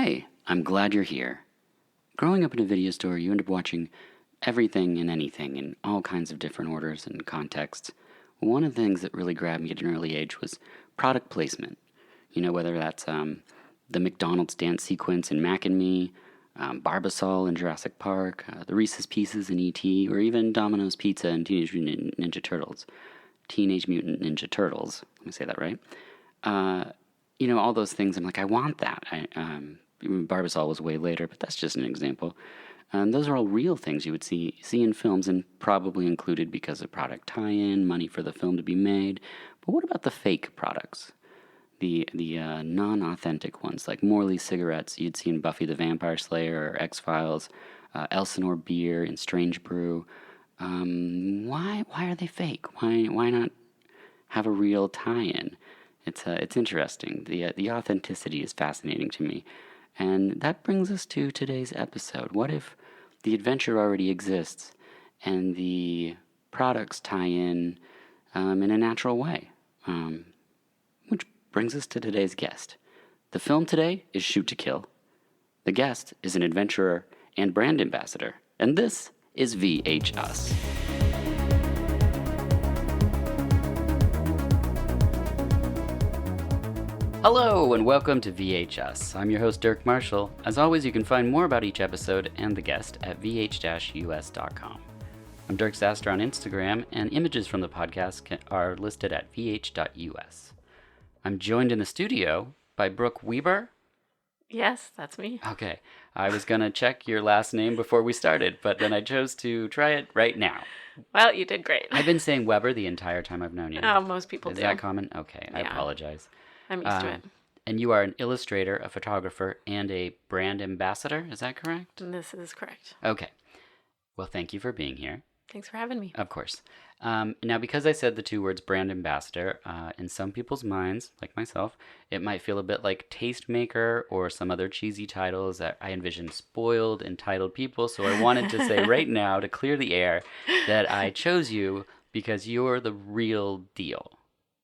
Hey, I'm glad you're here. Growing up in a video store, you end up watching everything and anything in all kinds of different orders and contexts. One of the things that really grabbed me at an early age was product placement. You know, whether that's the McDonald's dance sequence in Mac and Me, Barbasol in Jurassic Park, the Reese's Pieces in E.T., or even Domino's Pizza in Teenage Mutant Ninja Turtles. Teenage Mutant Ninja Turtles. Let me say that right. All those things, I'm like, I want that. Barbasol was way later, but that's just an example. Those are all real things you would see in films and probably included because of product tie-in, money for the film to be made. But what about the fake products? The non-authentic ones, like Morley cigarettes you'd see in Buffy the Vampire Slayer or X-Files, Elsinore beer in Strange Brew. Why are they fake? Why not have a real tie-in? It's interesting. The authenticity is fascinating to me. And that brings us to today's episode. What if the adventure already exists and the products tie in a natural way? Which brings us to today's guest. The film today is Shoot to Kill. The guest is an adventurer and brand ambassador. And this is VHS. Hello and welcome to VHS. I'm your host Dirk Marshall. As always, you can find more about each episode and the guest at vh-us.com. I'm Dirk Zaster on Instagram, and images from the podcast are listed at vh.us. I'm joined in the studio by Brooke Weeber. Yes, that's me. Okay, I was going to check your last name before we started, but then I chose to try it right now. Well, you did great. I've been saying Weber the entire time I've known you. Oh, most people do. Is that common? Okay, Yeah. I apologize. I'm used to it. And you are an illustrator, a photographer, and a brand ambassador. Is that correct? This is correct. Okay. Well, thank you for being here. Thanks for having me. Of course. Now, because I said the two words brand ambassador, in some people's minds, like myself, it might feel a bit like tastemaker or some other cheesy titles that I envision spoiled, entitled people. So I wanted to say right now, to clear the air, that I chose you because you're the real deal.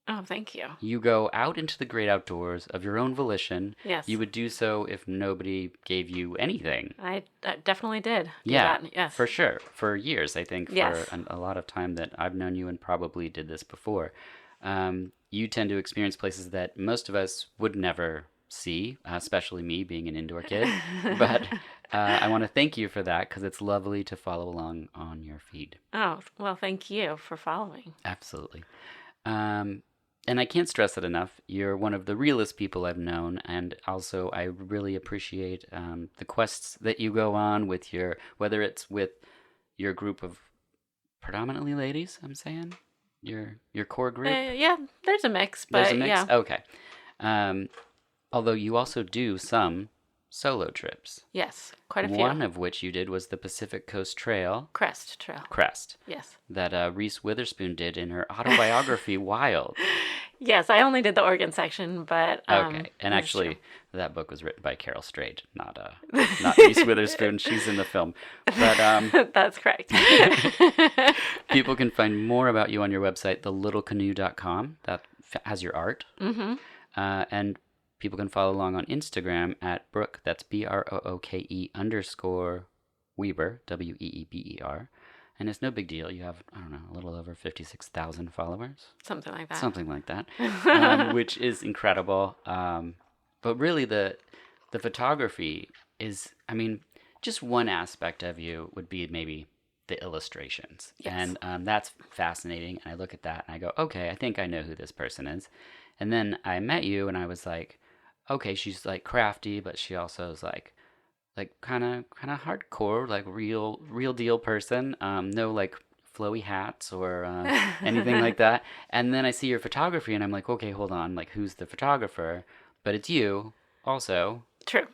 Oh, thank you. You go out into the great outdoors of your own volition. Yes. You would do so if nobody gave you anything. I definitely did. Yeah, that. Yes. For sure. For years, I think, Yes. for a lot of time that I've known you and probably did this before. You tend to experience places that most of us would never see, especially me being an indoor kid. But I want to thank you for that because it's lovely to follow along on your feed. Oh, well, thank you for following. Absolutely. And I can't stress it enough. You're one of the realest people I've known, and also I really appreciate the quests that you go on with whether it's with your group of predominantly ladies, I'm saying? Your core group? Yeah, there's a mix, but There's a mix? yeah. Okay. Although you also do some solo trips. Yes, quite a few. One of which you did was the Pacific Coast Trail. Crest Trail. Crest. Yes. That Reese Witherspoon did in her autobiography, Wild. Yes, I only did the Oregon section, but okay, and that's actually, true. that book was written by Carol Strayed, not Reese Witherspoon. She's in the film, but That's correct. people can find more about you on your website, thelittlecanoe.com. That has your art, and people can follow along on Instagram at Brooke. That's BROOKE _ Weeber, WEEBER. And it's no big deal. You have, I don't know, a little over 56,000 followers. Something like that. Something like that, which is incredible. But really, the photography is, just one aspect of you would be maybe the illustrations. Yes. And that's fascinating. And I look at that and I go, okay, I think I know who this person is. And then I met you and I was like, okay, she's like crafty, but she also is like kind of hardcore, like real deal person. No like flowy hats or anything like that. And then I see your photography and I'm like, okay, hold on, like who's the photographer? But it's you also. True.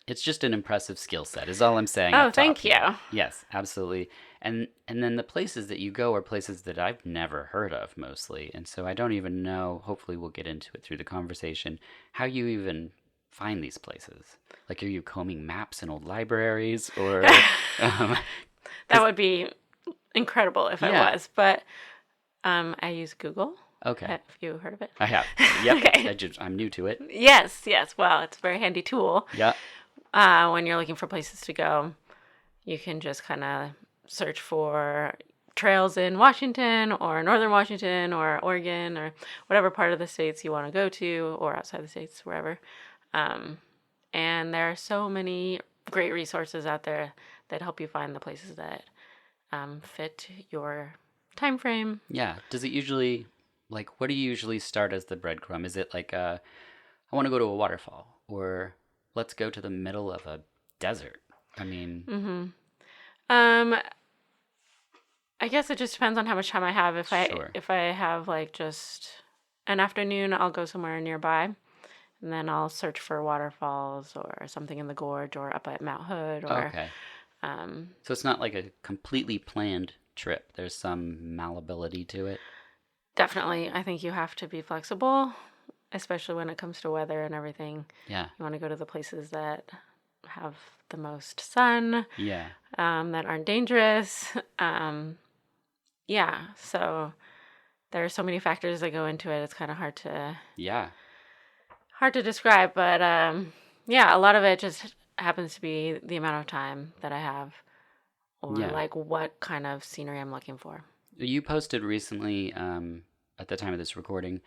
It's just an impressive skill set is all I'm saying. Oh, thank you. Yes, absolutely. And then the places that you go are places that I've never heard of mostly. And so I don't even know, hopefully we'll get into it through the conversation, how you even find these places. Like, are you combing maps in old libraries or... that would be incredible if I was, but I use Google. Okay. Have you heard of it? I have. Yep. Okay. I'm new to it. Yes. Well, it's a very handy tool. Yeah. when you're looking for places to go, you can just kind of search for trails in Washington or Northern Washington or Oregon or whatever part of the states you want to go to, or outside the states, wherever. And there are so many great resources out there that help you find the places that fit your time frame. Yeah. Does it usually, like, what do you usually start as the breadcrumb? Is it like, I want to go to a waterfall, or let's go to the middle of a desert? I mean, I guess it just depends on how much time I have. Sure. If I have like just an afternoon, I'll go somewhere nearby, and then I'll search for waterfalls or something in the gorge or up at Mount Hood or okay. So it's not like a completely planned trip. There's some malleability to it. definitely. I think you have to be flexible, especially when it comes to weather and everything. Yeah. You want to go to the places that have the most sun, Yeah. that aren't dangerous. Yeah, so there are so many factors that go into it. It's kind of hard to describe, but yeah, a lot of it just happens to be the amount of time that I have, or like what kind of scenery I'm looking for. You posted recently, at the time of this recording,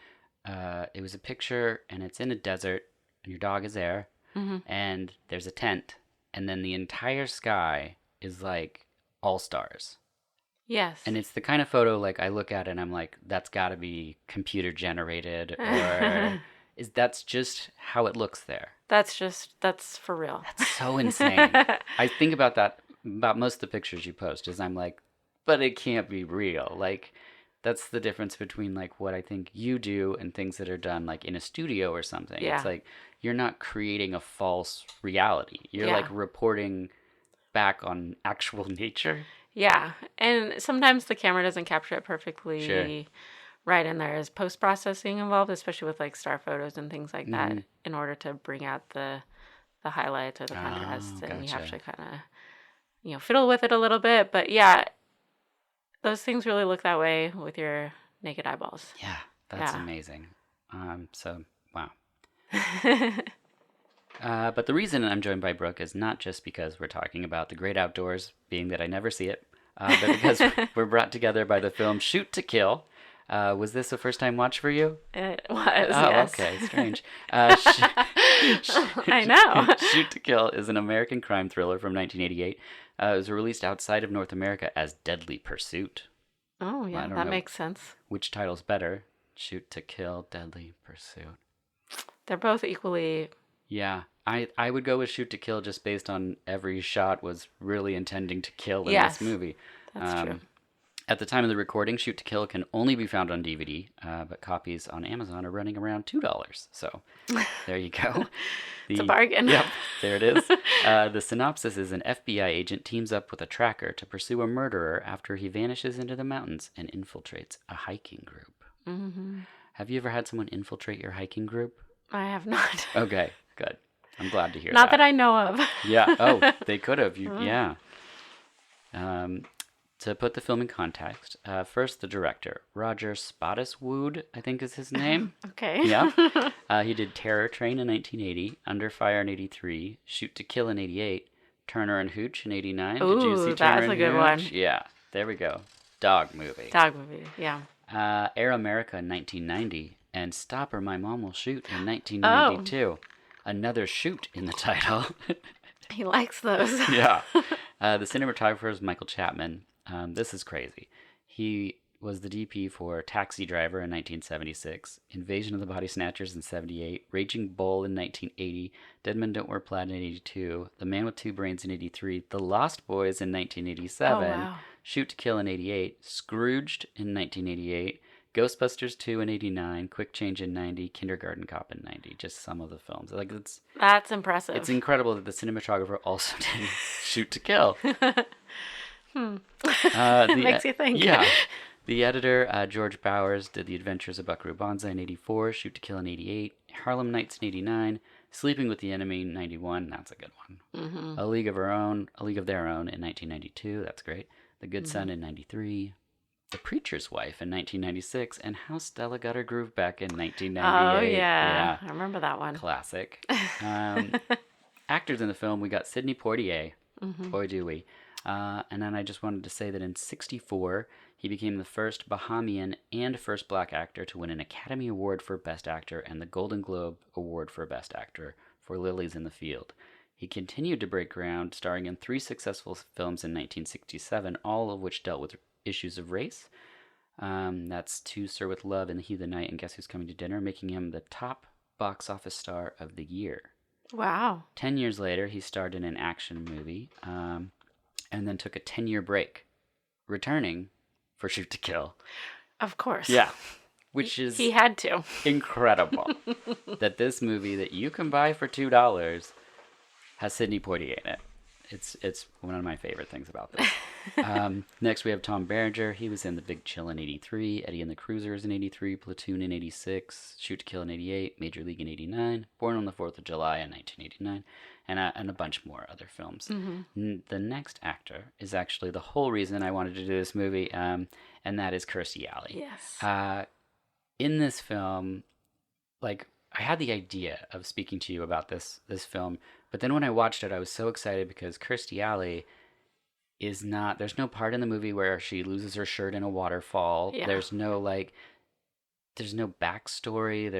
it was a picture, and it's in a desert, and your dog is there, and there's a tent, and then the entire sky is like all stars. Yes. And it's the kind of photo, like, I look at it and I'm like, that's got to be computer generated, or that's just how it looks there. That's for real. That's so insane. I think about that, about most of the pictures you post, is I'm like, but it can't be real. Like, that's the difference between, like, what I think you do and things that are done, like, in a studio or something. Yeah. It's like, you're not creating a false reality. You're, like, reporting back on actual nature. Yeah, and sometimes the camera doesn't capture it perfectly. Sure. Right, and there is post-processing involved, especially with like star photos and things like that, in order to bring out the highlights or the contrasts, and you have to kind of fiddle with it a little bit. But yeah, those things really look that way with your naked eyeballs. Yeah, that's amazing. So wow. But the reason I'm joined by Brooke is not just because we're talking about the great outdoors, being that I never see it, but because we're brought together by the film Shoot to Kill. Was this a first-time watch for you? It was, yes. Okay, strange. I know. Shoot to Kill is an American crime thriller from 1988. It was released outside of North America as Deadly Pursuit. Oh, yeah, that makes sense. Which title's better? Shoot to Kill, Deadly Pursuit. They're both equally... Yeah, I would go with Shoot to Kill just based on every shot was really intending to kill in this movie. That's true. At the time of the recording, Shoot to Kill can only be found on DVD, but copies on Amazon are running around $2. So there you go. It's a bargain. Yep, there it is. The synopsis is an FBI agent teams up with a tracker to pursue a murderer after he vanishes into the mountains and infiltrates a hiking group. Mm-hmm. Have you ever had someone infiltrate your hiking group? I have not. Okay, good. I'm glad to hear that. Not that I know of. Yeah. Oh, they could have. Yeah. To put the film in context, first the director, Roger Spottiswoode, I think is his name. Okay. Yeah. He did Terror Train in 1980, Under Fire in 83, Shoot to Kill in 88, Turner and Hooch in 89. Ooh, did you see Turner that's a good one. Yeah. There we go. Dog movie. Yeah. Air America in 1990, and Stop or My Mom Will Shoot in 1992. Another shoot in the title. He likes those. Yeah. The cinematographer is Michael Chapman. This is crazy. He was the DP for Taxi Driver in 1976, Invasion of the Body Snatchers in 78, Raging Bull in 1980, Dead Men Don't Wear Plaid in 82, The Man with Two Brains in 83, The Lost Boys in 1987, Shoot to Kill in 88, Scrooged in 1988, Ghostbusters 2 in 89, Quick Change in 90, Kindergarten Cop in 90. Just some of the films. That's impressive. It's incredible that the cinematographer also did Shoot to Kill. It makes you think. Yeah. The editor, George Bowers, did The Adventures of Buckaroo Banzai in 84, Shoot to Kill in 88, Harlem Nights in 89, Sleeping with the Enemy in 91. That's a good one. Mm-hmm. A League of Their Own in 1992. That's great. The Good Son in 93. The Preacher's Wife in 1996, and How Stella Got Her Groove Back in 1998. Oh, yeah. I remember that one. Classic. actors in the film, we got Sidney Poitier. Boy, do we. And then I just wanted to say that in '64, he became the first Bahamian and first black actor to win an Academy Award for Best Actor and the Golden Globe Award for Best Actor for Lilies in the Field. He continued to break ground, starring in 3 successful films in 1967, all of which dealt with issues of race. That's To Sir with Love and The Heat of the Night and Guess Who's Coming to Dinner, making him the top box office star of the year. Wow. 10 years later, he starred in an action movie, and then took a 10-year break, returning for Shoot to Kill. Of course. Yeah. Which is he had to. Incredible. That this movie that you can buy for $2 has Sidney Poitier in it. It's one of my favorite things about this. Next, we have Tom Berenger. He was in The Big Chill in '83, Eddie and the Cruisers in '83, Platoon in '86, Shoot to Kill in '88, Major League in '89, Born on the 4th of July in 1989, and a bunch more other films. The next actor is actually the whole reason I wanted to do this movie, and that is Kirstie Alley. Yes. In this film, like, I had the idea of speaking to you about this film, but then when I watched it, I was so excited because Kirstie Alley is not. There's no part in the movie where she loses her shirt in a waterfall. Yeah. There's no backstory.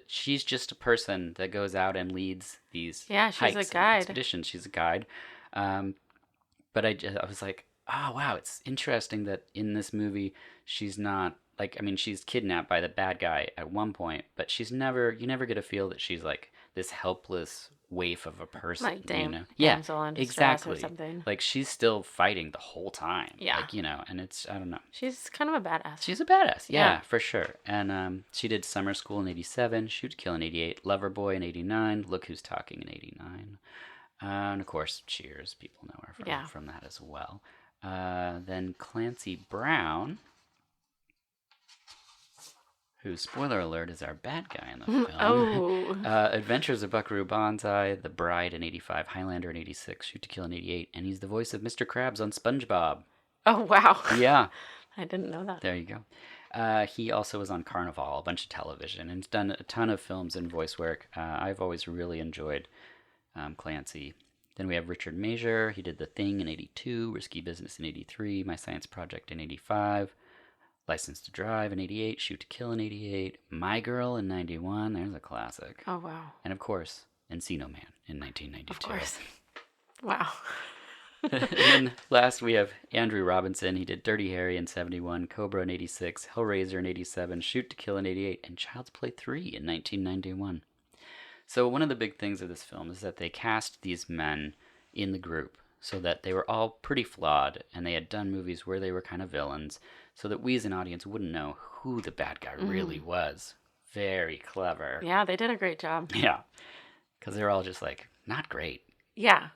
She's just a person that goes out and leads these she's hikes a and guide. expeditions. She's a guide. But I was like, oh wow, it's interesting that in this movie she's not. Like, I mean, she's kidnapped by the bad guy at one point, but you never get a feel that she's like this helpless waif of a person. Like damsel in distress exactly. or something. Like, she's still fighting the whole time. Yeah. Like, and it's, I don't know. She's kind of a badass. She's a badass, yeah. For sure. And she did Summer School in '87, Shoot to Kill in '88, Loverboy in '89, Look Who's Talking in '89. And of course, Cheers. People know her from that as well. Then Clancy Brown, who, spoiler alert, is our bad guy in the film. Oh. Adventures of Buckaroo Banzai, The Bride in '85, Highlander in '86, Shoot to Kill in '88, and he's the voice of Mr. Krabs on SpongeBob. Oh, wow. Yeah. I didn't know that. There you go. He also was on Carnival, a bunch of television, and has done a ton of films and voice work. I've always really enjoyed Clancy. Then we have Richard Major. He did The Thing in '82, Risky Business in '83, My Science Project in '85, License to Drive in '88, Shoot to Kill in '88, My Girl in '91. There's a classic. Oh, wow. And of course, Encino Man in 1992. Of course. Wow. And then last we have Andrew Robinson. He did Dirty Harry in '71, Cobra in '86, Hellraiser in '87, Shoot to Kill in '88, and Child's Play 3 in 1991. So one of the big things of this film is that they cast these men in the group so that they were all pretty flawed, and they had done movies where they were kind of villains, so that we as an audience wouldn't know who the bad guy really was. Very clever. Yeah, they did a great job. Yeah. Because they're all just like, not great. Yeah.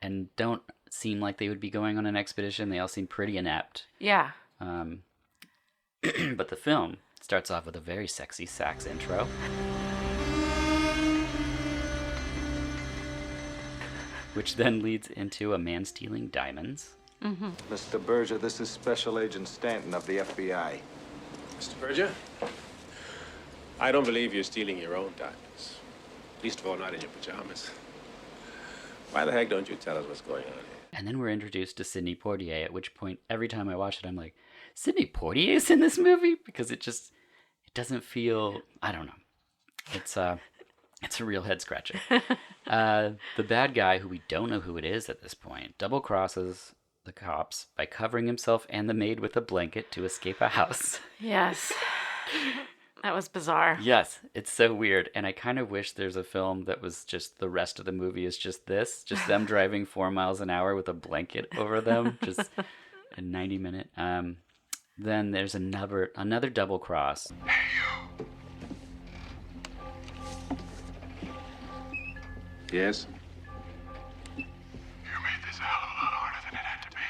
And don't seem like they would be going on an expedition. They all seem pretty inept. Yeah. But the film starts off with a very sexy sax intro. Which then leads into a man stealing diamonds. Mm-hmm. Mr. Berger, this is Special Agent Stanton of the FBI. Mr. Berger, I don't believe you're stealing your own diamonds. Least of all, not in your pajamas. Why the heck don't you tell us what's going on here? And then we're introduced to Sidney Poitier, at which point, every time I watch it, I'm like, Sidney Poitier's in this movie? Because it doesn't feel, I don't know. It's a real head scratcher. The bad guy, who we don't know who it is at this point, double crosses the cops by covering himself and the maid with a blanket to escape a house. Yes. That was bizarre. Yes, it's so weird. And I kind of wish there's a film that was just the rest of the movie is just them driving 4 miles an hour with a blanket over them, just a 90-minute. Then there's another double cross. Hey, you. Yes? You made this a hell of a lot harder than it had to be.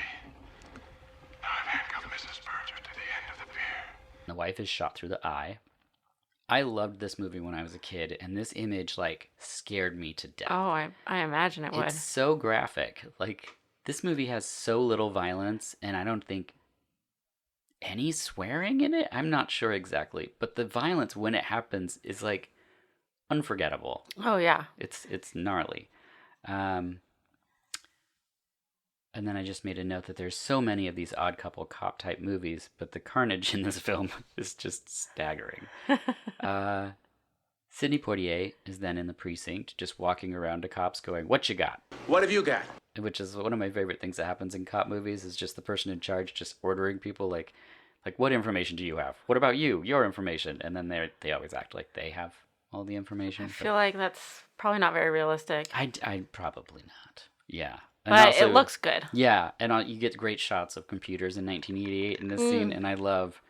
Now I've handcuffed Mrs. Berger to the end of the pier. The wife is shot through the eye. I loved this movie when I was a kid, and this image, like, scared me to death. Oh, I imagine it would. It's so graphic. Like, this movie has so little violence, and I don't think any swearing in it? I'm not sure exactly. But the violence, when it happens, is, like, unforgettable. Oh, yeah. It's gnarly. And then I just made a note that there's so many of these odd couple cop type movies, but the carnage in this film is just staggering. Sidney Poitier is then in the precinct, just walking around to cops going, "What you got?" What have you got? Which is one of my favorite things that happens in cop movies, is just the person in charge just ordering people like what information do you have? What about you? Your information. And then they always act like they have all the information. I feel like that's probably not very realistic. I probably not. Yeah. And But also, it looks good. Yeah, and you get great shots of computers in 1988 in this scene, and I love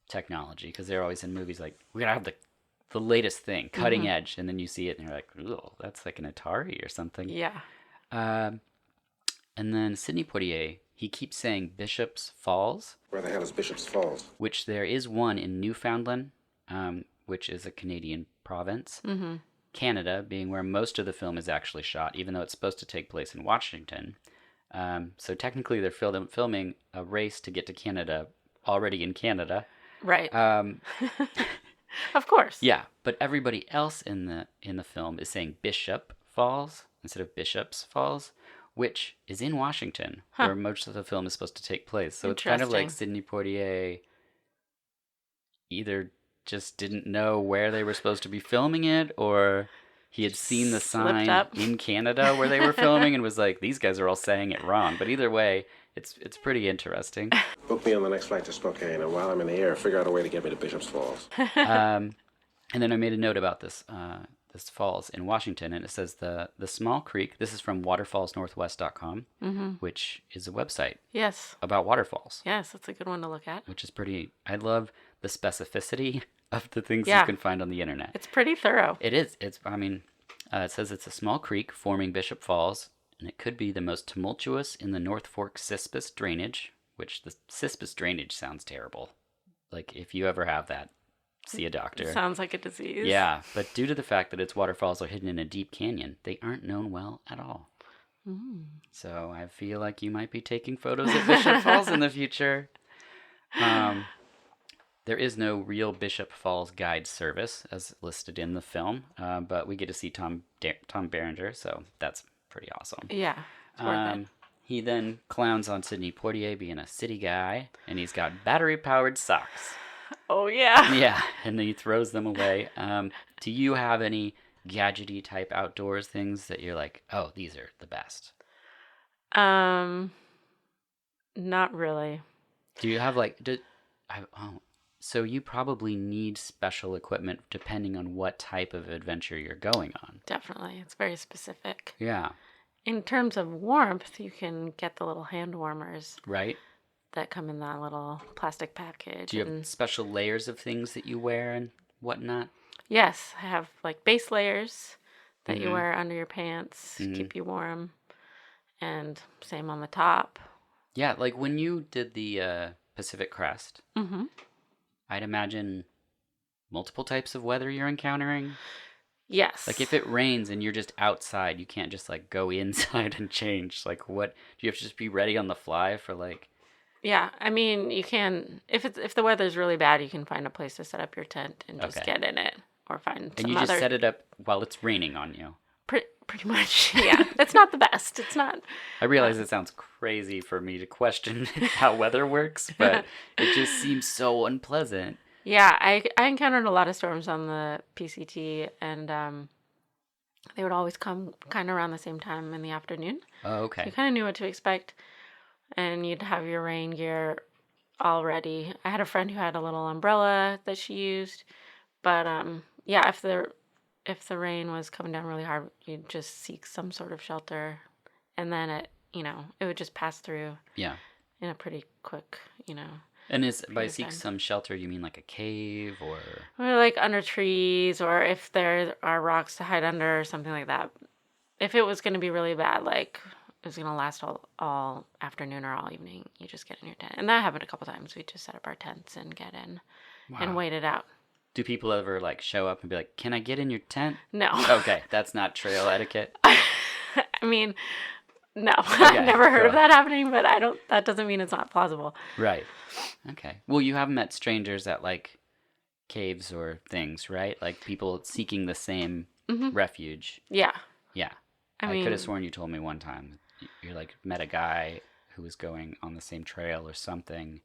technology because they're always in movies like, we gotta have the latest thing, cutting edge, and then you see it and you're like, ooh, that's like an Atari or something. Yeah. And then Sidney Poitier, he keeps saying Bishop's Falls. Where the hell is Bishop's Falls? Which there is one in Newfoundland, which is a Canadian province. Mm-hmm. Canada being where most of the film is actually shot, even though it's supposed to take place in Washington. So technically they're filming a race to get to Canada already in Canada. Right. Of course. Yeah, but everybody else in the film is saying Bishop Falls instead of Bishop's Falls, which is in Washington, where most of the film is supposed to take place. So it's kind of like Sidney Poitier either just didn't know where they were supposed to be filming it, or he had seen the sign in Canada where they were filming and was like, these guys are all saying it wrong. But either way, it's pretty interesting. Book me on the next flight to Spokane, and while I'm in the air, figure out a way to get me to Bishop's Falls. And then I made a note about this falls in Washington, and it says the small creek, this is from waterfallsnorthwest.com, which is a website about waterfalls. Yes, that's a good one to look at. Which is pretty, I love the specificity of the things you can find on the internet. It's pretty thorough. It is. It says it's a small creek forming Bishop Falls, and it could be the most tumultuous in the North Fork Cispus drainage, which the Cispus drainage sounds terrible. Like, if you ever have that, see a doctor. It sounds like a disease. Yeah, but due to the fact that its waterfalls are hidden in a deep canyon, they aren't known well at all. So I feel like you might be taking photos of Bishop Falls in the future. There is no real Bishop Falls guide service as listed in the film, but we get to see Tom Berenger, so that's pretty awesome. Yeah, it's worth it. He then clowns on Sidney Poitier being a city guy, and he's got battery-powered socks. Oh, yeah. Yeah, and then he throws them away. Do you have any gadgety type outdoors things that you're like, oh, these are the best? Not really. Do you have so you probably need special equipment depending on what type of adventure you're going on. Definitely. It's very specific. Yeah. In terms of warmth, you can get the little hand warmers. Right. That come in that little plastic package. Do you have special layers of things that you wear and whatnot? Yes, I have like base layers that you wear under your pants, keep you warm, and same on the top. Yeah, like when you did the Pacific Crest, I'd imagine multiple types of weather you're encountering. Yes. Like if it rains and you're just outside, you can't just like go inside and change. Like what, do you have to just be ready on the fly for like... Yeah, I mean, you can, if the weather's really bad, you can find a place to set up your tent and just get in it, or find and you just set it up while it's raining on you. Pretty much, yeah. It's not the best. It's not. I realize it sounds crazy for me to question how weather works, but it just seems so unpleasant. Yeah, I encountered a lot of storms on the PCT, and they would always come kind of around the same time in the afternoon. Oh, okay. So you kind of knew what to expect. And you'd have your rain gear all ready. I had a friend who had a little umbrella that she used, but yeah, if the rain was coming down really hard, you'd just seek some sort of shelter, and then it would just pass through. Yeah. In a pretty quick, And is by seek some shelter, you mean like a cave or like under trees, or if there are rocks to hide under or something like that. If it was going to be really bad, like it was going to last all afternoon or all evening, you just get in your tent. And that happened a couple times. We just set up our tents and get in and wait it out. Do people ever like show up and be like, "Can I get in your tent?" No. Okay, that's not trail etiquette. I mean, no. Okay, I've never heard of that happening, but that doesn't mean it's not plausible. Right. Okay. Well, you have met strangers at like caves or things, right? Like people seeking the same refuge. Yeah. Yeah. I could have sworn you told me one time you're like met a guy who was going on the same trail or something,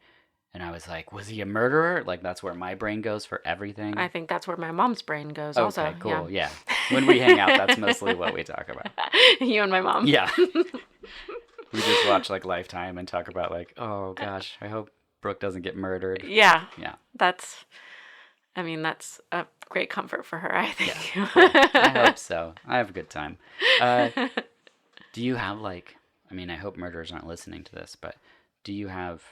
and I was like, was he a murderer? Like that's where my brain goes for everything. I think that's where my mom's brain goes. Okay, Also, cool. Yeah. When we hang out, that's mostly what we talk about. You and my mom. Yeah. We just watch like Lifetime and talk about like, oh gosh, I hope Brooke doesn't get murdered. Yeah. Yeah. That's a great comfort for her, I think. Yeah, cool. I hope so. I have a good time. Do you have like, I mean, I hope murderers aren't listening to this, but do you have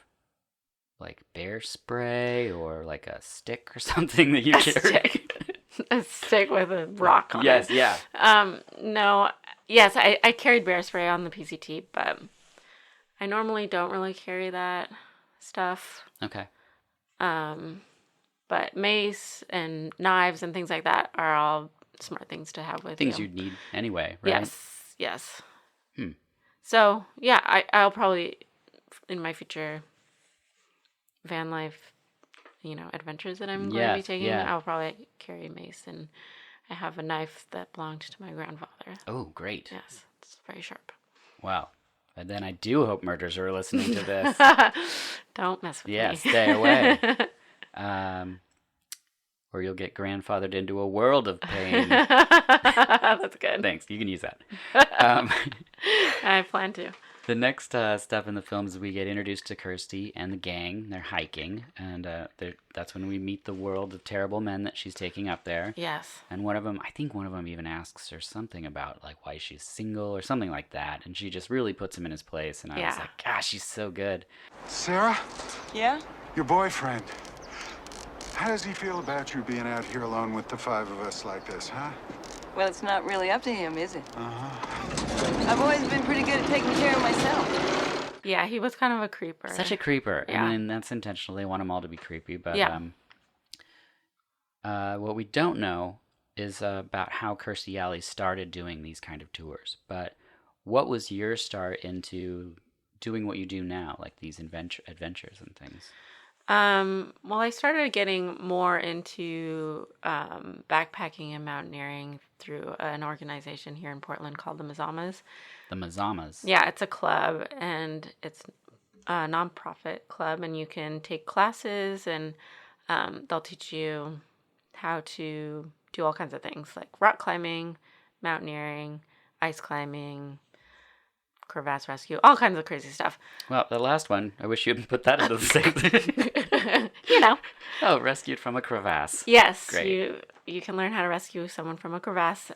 like bear spray or like a stick or something that you carry? A stick with a rock on Yes, it. yeah. No. Yes, I carried bear spray on the PCT, but I normally don't really carry that stuff. Okay. But mace and knives and things like that are all smart things to have with Things you. you'd need anyway, right? Yes. Hmm. So, yeah, I'll probably, in my future van life, adventures that I'm going to be taking, I'll probably carry a mace, and I have a knife that belonged to my grandfather. Oh, great. Yes, it's very sharp. Wow. And then I do hope murderers are listening to this. Don't mess with me. Yeah, stay away. Or you'll get grandfathered into a world of pain. That's good. Thanks. You can use that. I plan to. The next step in the film is we get introduced to Kirsty and the gang. They're hiking, and that's when we meet the world of terrible men that she's taking up there. Yes. And I think one of them even asks her something about like why she's single or something like that, and she just really puts him in his place. And I was like, gosh, she's so good. Sarah? Yeah? Your boyfriend. How does he feel about you being out here alone with the five of us like this, huh? Well, it's not really up to him, is it? I've always been pretty good at taking care of myself. Yeah, he was kind of a creeper. Such a creeper. Yeah. And that's intentional. They want them all to be creepy. But yeah. What we don't know is about how Kirstie Alley started doing these kind of tours. But what was your start into doing what you do now, like these adventures and things? Well, I started getting more into backpacking and mountaineering through an organization here in Portland called the Mazamas. The Mazamas? Yeah, it's a club, and it's a nonprofit club, and you can take classes, and they'll teach you how to do all kinds of things, like rock climbing, mountaineering, ice climbing, crevasse rescue, all kinds of crazy stuff. Well, the last one, I wish you had put that into the same thing. Oh, rescued from a crevasse. Yes, great. You can learn how to rescue someone from a crevasse,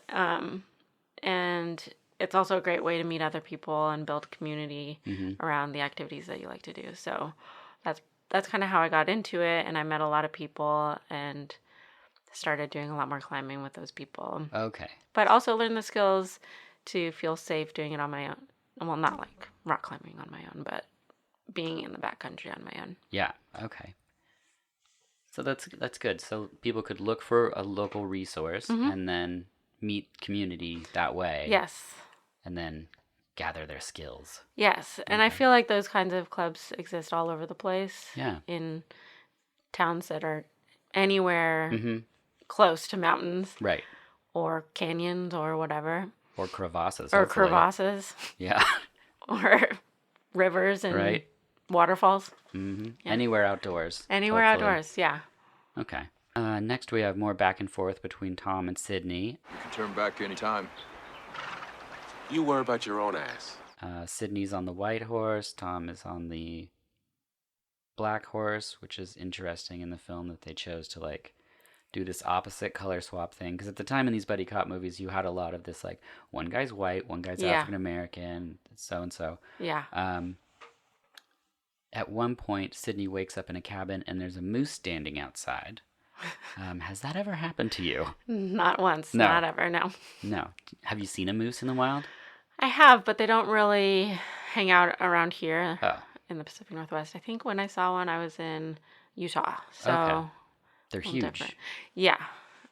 and it's also a great way to meet other people and build community around the activities that you like to do. So that's kind of how I got into it, and I met a lot of people and started doing a lot more climbing with those people. Okay. But also learn the skills to feel safe doing it on my own. Well, not like rock climbing on my own, but being in the backcountry on my own. Yeah. Okay. So that's good. So people could look for a local resource and then meet community that way. Yes. And then gather their skills. Yes. And I feel like those kinds of clubs exist all over the place. Yeah. In towns that are anywhere close to mountains. Right. Or canyons or whatever. Or crevasses. Or hopefully. crevasses. Yeah. Or rivers and waterfalls. Mm-hmm. Yeah. Anywhere outdoors. Anywhere outdoors, yeah. Okay. Next we have more back and forth between Tom and Sydney. You can turn back anytime. You worry about your own ass. Sydney's on the white horse. Tom is on the black horse, which is interesting in the film that they chose to like do this opposite color swap thing. Because at the time in these buddy cop movies, you had a lot of this like one guy's white, one guy's African American, so and so. Yeah. At one point, Sydney wakes up in a cabin and there's a moose standing outside. Has that ever happened to you? Not once. No. Not ever, no. No. Have you seen a moose in the wild? I have, but they don't really hang out around here in the Pacific Northwest. I think when I saw one, I was in Utah. So okay. They're huge. Different. Yeah.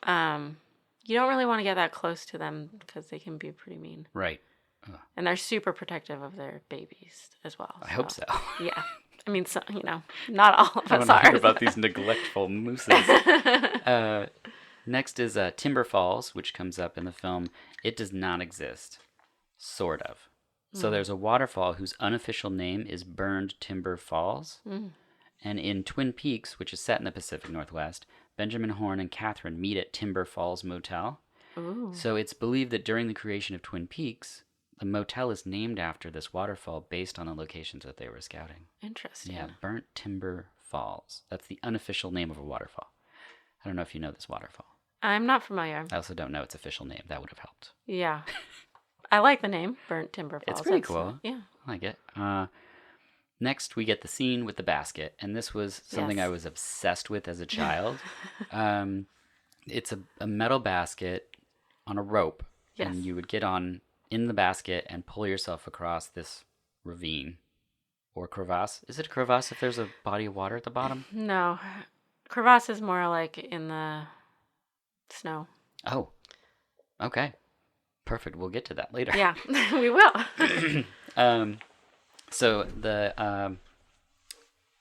You don't really want to get that close to them because they can be pretty mean. Right. And they're super protective of their babies as well. I hope so. Yeah. I mean, so, not all of I us want to hear are. about these neglectful mooses. Next is Timber Falls, which comes up in the film. It does not exist. Sort of. So there's a waterfall whose unofficial name is Burned Timber Falls. And in Twin Peaks, which is set in the Pacific Northwest, Benjamin Horne and Catherine meet at Timber Falls Motel. Ooh. So it's believed that during the creation of Twin Peaks, the motel is named after this waterfall based on the locations that they were scouting. Interesting. Yeah, Burnt Timber Falls. That's the unofficial name of a waterfall. I don't know if you know this waterfall. I'm not familiar. I also don't know its official name. That would have helped. Yeah. I like the name, Burnt Timber Falls. It's pretty cool. Yeah. I like it. Next, we get the scene with the basket. And this was something I was obsessed with as a child. It's a metal basket on a rope. Yes. And you would get on in the basket and pull yourself across this ravine or crevasse. Is it a crevasse if there's a body of water at the bottom? No. Crevasse is more like in the snow. Oh, okay. Perfect. We'll get to that later. Yeah, we will. So the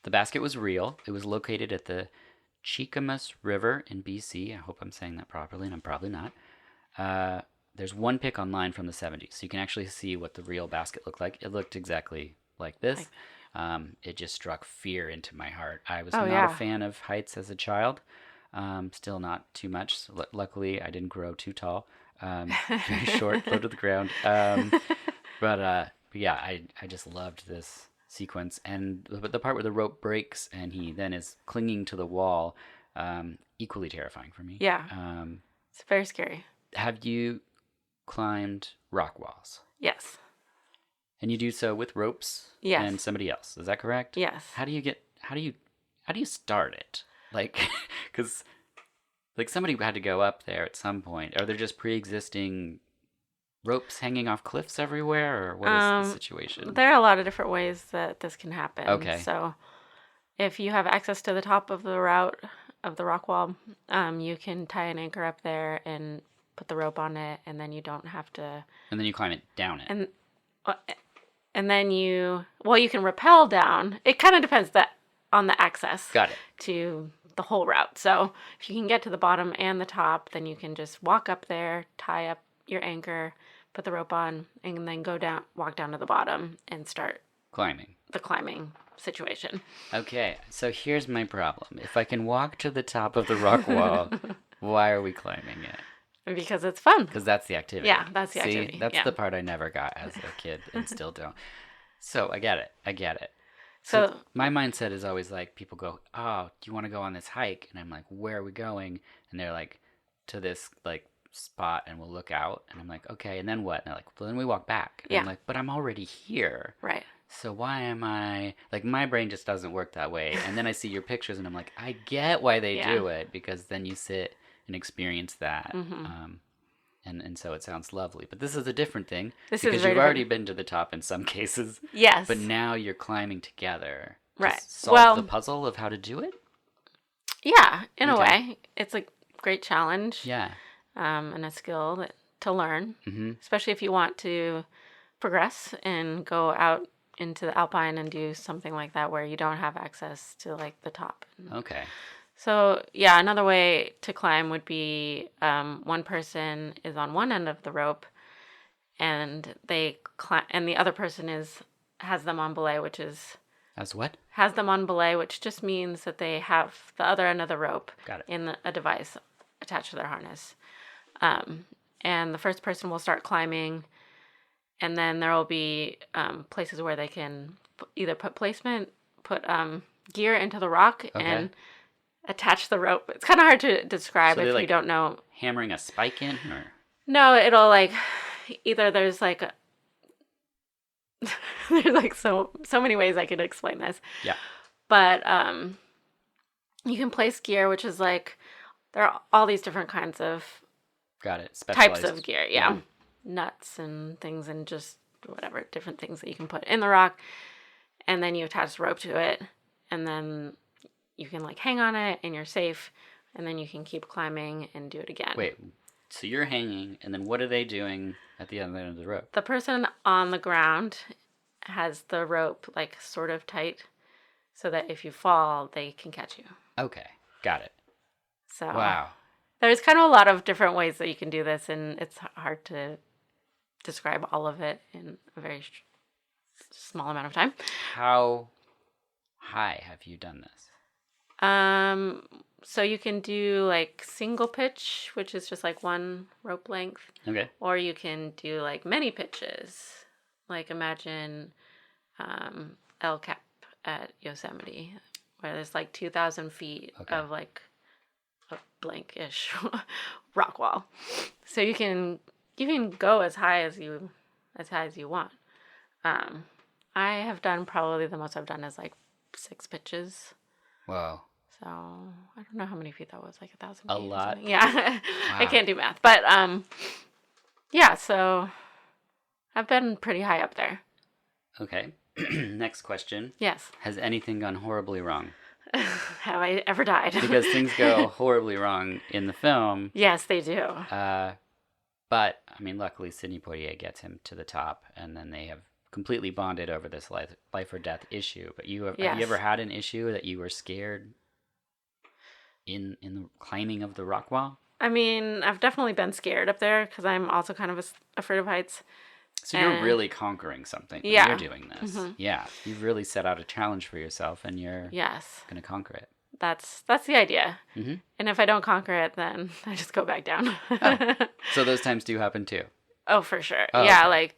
basket was real. It was located at the Cheakamus River in BC. I hope I'm saying that properly, and I'm probably not. There's one pic online from the 70s, so you can actually see what the real basket looked like. It looked exactly like this. It just struck fear into my heart. I was not a fan of heights as a child. Still not too much. Luckily, I didn't grow too tall. Very short, low to the ground. But yeah, I just loved this sequence. And the part where the rope breaks and he then is clinging to the wall, equally terrifying for me. Yeah. It's very scary. Have you climbed rock walls? Yes. And you do so with ropes and somebody else. Is that correct? Yes. How do you start it? Like, because like somebody had to go up there at some point. Are there just pre-existing ropes hanging off cliffs everywhere, or what is the situation? There are a lot of different ways that this can happen. Okay. So if you have access to the top of the route of the rock wall, you can tie an anchor up there and put the rope on it, and then you don't have to. And then you climb it down it. And then you can rappel down. It kind of depends on the access. Got it. To the whole route. So if you can get to the bottom and the top, then you can just walk up there, tie up your anchor, put the rope on, and then walk down to the bottom and start the climbing situation. Okay, so here's my problem. If I can walk to the top of the rock wall, why are we climbing it? Because it's fun. Because that's the activity. Yeah, that's the activity. That's the part I never got as a kid and still don't. So I get it. So my mindset is always like, people go, oh, do you want to go on this hike? And I'm like, where are we going? And they're like, to this like spot, and we'll look out. And I'm like, okay, and then what? And they're like, well, then we walk back. And I'm like, but I'm already here. Right. So why am I, like, my brain just doesn't work that way. And then I see your pictures and I'm like, I get why they do it, because then you sit and experience that. Mm-hmm. And so it sounds lovely. But this is a different thing. Because you've already been to the top in some cases. Yes. But now you're climbing together. Right. To solve the puzzle of how to do it? Yeah, in a way. It's a great challenge. Yeah. And a skill to learn. Mm-hmm. Especially if you want to progress and go out into the Alpine and do something like that where you don't have access to like the top. Okay. So, yeah, another way to climb would be one person is on one end of the rope and they and the other person has them on belay, which is... As what? Has them on belay, which just means that they have the other end of the rope in a device attached to their harness. And the first person will start climbing, and then there will be places where they can either put gear into the rock and attach the rope. It's kind of hard to describe if you don't know. Hammering a spike in, or no, it'll like either there's like there's like so many ways I could explain this. Yeah. But you can place gear, which is like there are all these different kinds of types of gear. Yeah. Nuts and things and just whatever different things that you can put in the rock, and then you attach the rope to it, and then you can like hang on it and you're safe, and then you can keep climbing and do it again. Wait, so you're hanging, and then what are they doing at the other end of the rope? The person on the ground has the rope like sort of tight so that if you fall, they can catch you. Okay, got it. So Wow. there's kind of a lot of different ways that you can do this, and it's hard to describe all of it in a very small amount of time. How high have you done this? So you can do like single pitch, which is just like one rope length, Okay. or you can do like many pitches. Like imagine El Cap at Yosemite, where there's like 2,000 feet of like a blank-ish rock wall. So you can go as high as you want. I have done probably the most I've done is like 6 pitches. Whoa. So I don't know how many feet that was, like 1,000 feet. A lot? Yeah. Wow. I can't do math. But yeah, so I've been pretty high up there. Okay. Next question. Yes. Has anything gone horribly wrong? Have I ever died? Because things go horribly wrong in the film. Yes, they do. But, I mean, luckily Sidney Poitier gets him to the top, and then they have completely bonded over this life or death issue. But have you ever had an issue that you were scared in the climbing of the rock wall? I mean, I've definitely been scared up there because I'm also kind of afraid of heights. So you're really conquering something when you're doing this. Mm-hmm. Yeah. You've really set out a challenge for yourself, and you're going to conquer it. That's the idea. Mm-hmm. And if I don't conquer it, then I just go back down. Oh. So those times do happen too? Oh, for sure. Oh, yeah, okay. like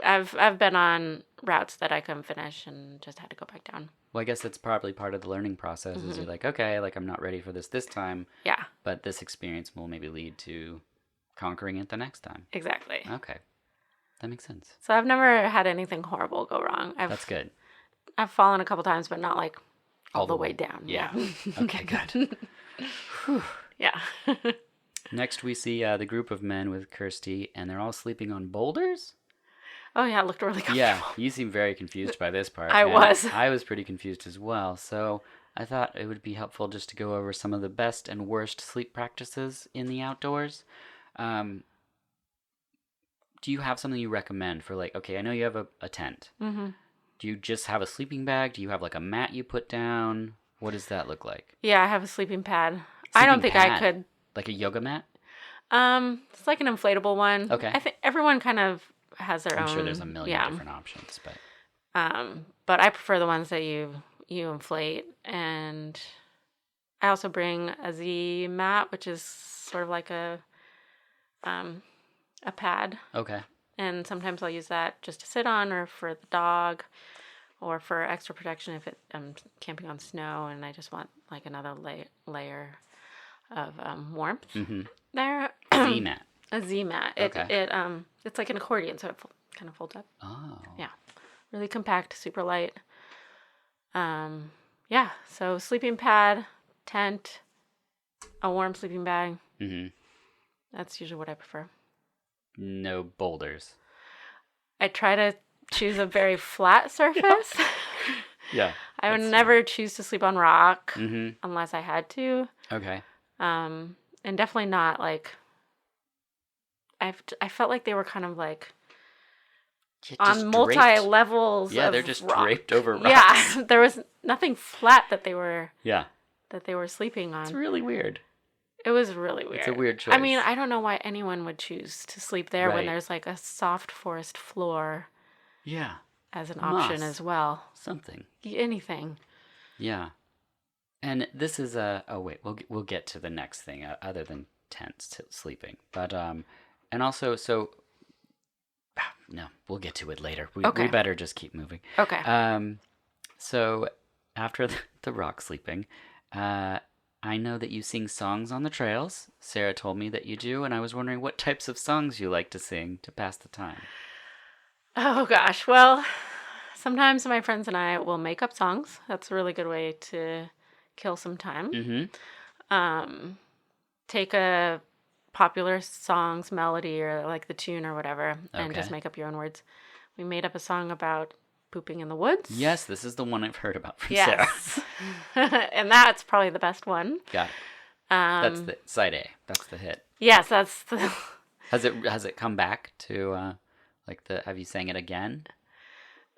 I've been on routes that I couldn't finish and just had to go back down. Well, I guess that's probably part of the learning process is you're like, okay, like I'm not ready for this time. Yeah. But this experience will maybe lead to conquering it the next time. Exactly. Okay. That makes sense. So I've never had anything horrible go wrong. That's good. I've fallen a couple times, but not like all the way down. Yeah. Okay, good. Yeah. Next, we see the group of men with Kirsty, and they're all sleeping on boulders? Oh, yeah, it looked really comfortable. Yeah, you seem very confused by this part. I was. I was pretty confused as well. So I thought it would be helpful just to go over some of the best and worst sleep practices in the outdoors. Do you have something you recommend for like, okay, I know you have a tent. Mm-hmm. Do you just have a sleeping bag? Do you have like a mat you put down? What does that look like? Yeah, I have a sleeping pad. I don't think I could. Like a yoga mat? It's like an inflatable one. Okay. I think everyone kind of has their own. I'm sure there's a million different options, but I prefer the ones that you inflate, and I also bring a Z mat, which is sort of like a pad. Okay. And sometimes I'll use that just to sit on, or for the dog, or for extra protection if I'm camping on snow and I just want like another layer of warmth there. Z mat. A Z mat. It's like an accordion, so it kind of folds up. Oh. Yeah. Really compact, super light. Yeah. So sleeping pad, tent, a warm sleeping bag. Mm-hmm. That's usually what I prefer. No boulders. I try to choose a very flat surface. Yeah. I would never choose to sleep on rock unless I had to. Okay. And definitely not like. I felt like they were kind of like on multi levels. Yeah, of they're just rock. draped over rocks. Yeah, there was nothing flat that they were. Yeah. That they were sleeping on. It's really weird. It was really weird. It's a weird choice. I mean, I don't know why anyone would choose to sleep there when there's like a soft forest floor. Yeah. As an option as well. Something. Anything. Yeah. And this is we'll get to the next thing other than tents sleeping. But and also no, we'll get to it later. We better just keep moving. Okay. So after the rock sleeping, I know that you sing songs on the trails. Sarah told me that you do, and I was wondering what types of songs you like to sing to pass the time. Oh, gosh. Well, sometimes my friends and I will make up songs. That's a really good way to kill some time. Mm-hmm. Take a popular song's melody or like the tune or whatever and just make up your own words. We made up a song about pooping in the woods. Yes, this is the one I've heard about from Sarah. And that's probably the best one. Got it. That's the side A. That's the hit. Yes, that's the... Has it come back to have you sang it again?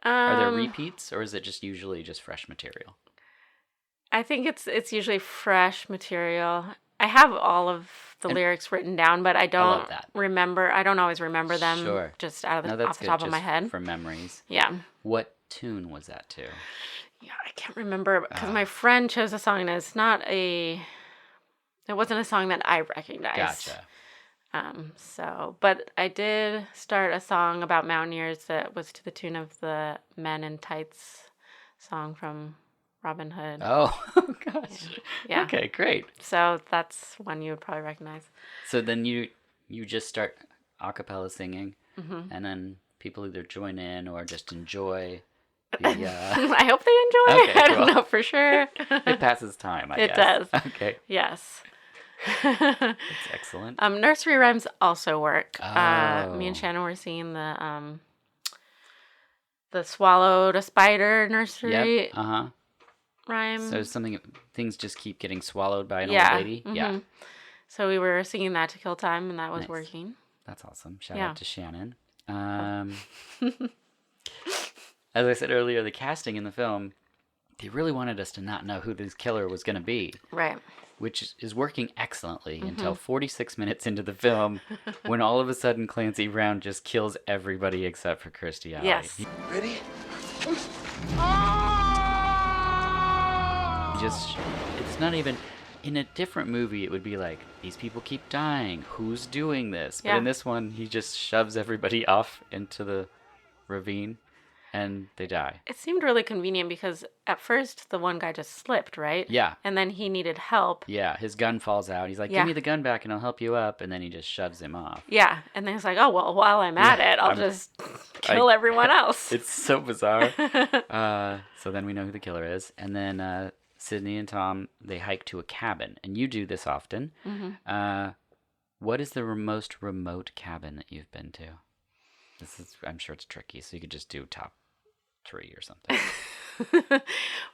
Are there repeats, or is it just usually just fresh material? I think it's usually fresh material. I have all of the lyrics written down, but I don't love that. remember. I don't always remember them Sure. just out of No, the, that's off the good, top of my just head. for memories. Yeah. What tune was that to? Yeah, I can't remember because my friend chose a song and it wasn't a song that I recognized. Gotcha. But I did start a song about mountaineers that was to the tune of the Men in Tights song from Robin Hood. Oh, gosh. Yeah. Okay, great. So that's one you would probably recognize. So then you just start a cappella singing, and then people either join in or just enjoy the... I hope they enjoy it. Okay, I don't cool. know for sure. It passes time, I It guess. does. Okay, Yes. that's excellent. Nursery rhymes also work. Me Oh. and Shannon were singing the swallowed a spider nursery Yep, uh-huh. rhyme. So things just keep getting swallowed by an Yeah, old lady? Yeah, So we were singing that to kill time, and that was Nice. working. that's awesome. Shout Yeah. out to Shannon. As I said earlier, the casting in the film, they really wanted us to not know who this killer was going to be, Right. which is working excellently until 46 minutes into the film, when all of a sudden Clancy Brown just kills everybody except for Kirstie Alley. Yes. He Ready? just, it's not even, in a different movie, it would be like, these people keep dying. Who's doing this? But Yeah. in this one, he just shoves everybody off into the ravine and they die. It seemed really convenient because at first the one guy just slipped, right? Yeah. And then he needed help. Yeah, his gun falls out. He's like, Yeah. give me the gun back and I'll help you up. And then he just shoves him off. Yeah. And then he's like, oh, well, while I'm at it, I'll just kill everyone else. It's so bizarre. So then we know who the killer is. And then Sydney and Tom, they hike to a cabin. And you do this often. What is the most remote cabin that you've been to? I'm sure it's tricky, so you could just do top 3 or something.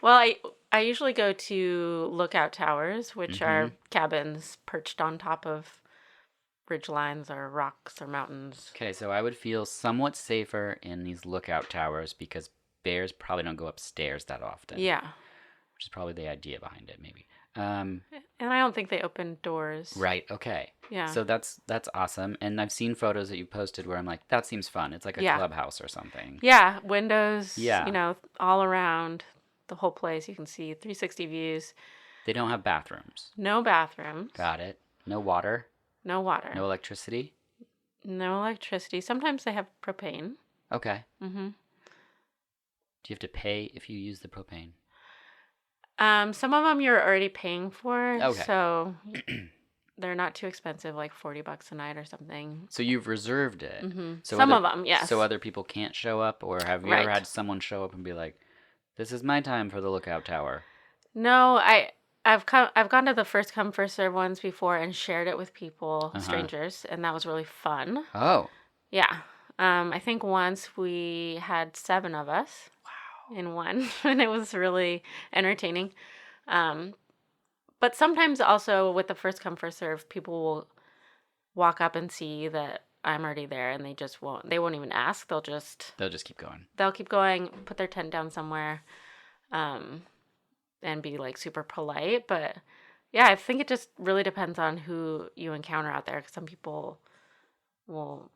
Well, I usually go to lookout towers, which are cabins perched on top of ridge lines or rocks or mountains. Okay, so I would feel somewhat safer in these lookout towers because bears probably don't go upstairs that often. Yeah. Which is probably the idea behind it, maybe. And I don't think they open doors. Right, okay. Yeah. So that's awesome. And I've seen photos that you posted where I'm like, that seems fun. It's like a clubhouse or something. Yeah, windows, Yeah. all around the whole place. You can see 360 views. They don't have bathrooms. No bathrooms. Got it. No water. No water. No electricity. No electricity. Sometimes they have propane. Okay. Do you have to pay if you use the propane? Some of them you're already paying for. Okay. So they're not too expensive, like $40 a night or something. So you've reserved it. So Some of them, yes. So other people can't show up, or have you ever Right. had someone show up and be like, "This is my time for the lookout tower"? No, I've gone to the first come first serve ones before and shared it with people, strangers, and that was really fun. Oh, Yeah. I think once we had 7 of us. In one, and it was really entertaining. But sometimes also with the first come first serve, people will walk up and see that I'm already there, and they won't even ask. They'll keep going. They'll keep going, put their tent down somewhere, and be like super polite. But yeah, I think it just really depends on who you encounter out there. 'Cause some people will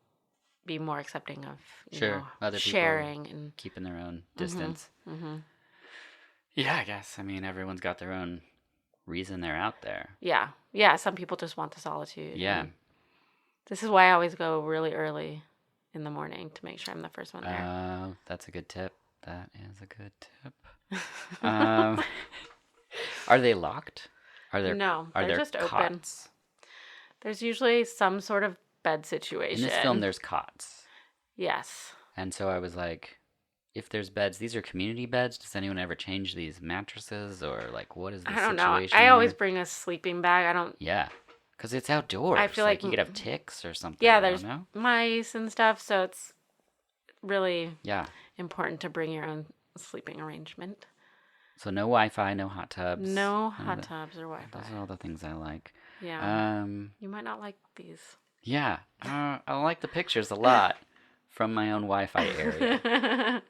be more accepting of Other people sharing and keeping their own distance. Yeah, I guess. I mean, everyone's got their own reason they're out there. yeah. Some people just want the solitude. Yeah. and this is why I always go really early in the morning to make sure I'm the first one there. Oh, that's a good tip. That is a good tip. Are they locked? No, Are they're there just open. cots? There's usually some sort of bed situation. In this film, there's cots. Yes. And so I was like, if there's beds, these are community beds. Does anyone ever change these mattresses? Or like, what is the I don't situation? know. I always here? bring a sleeping bag. Yeah. Because it's outdoors. I feel like you could have ticks or something. Yeah, I there's don't know. mice and stuff, so it's really Yeah. important to bring your own sleeping arrangement. So no Wi-Fi, no hot tubs. No none of hot that. tubs or Wi-Fi. Those are all the things I like. Yeah. You might not like these. Yeah. I like the pictures a lot from my own Wi-Fi area.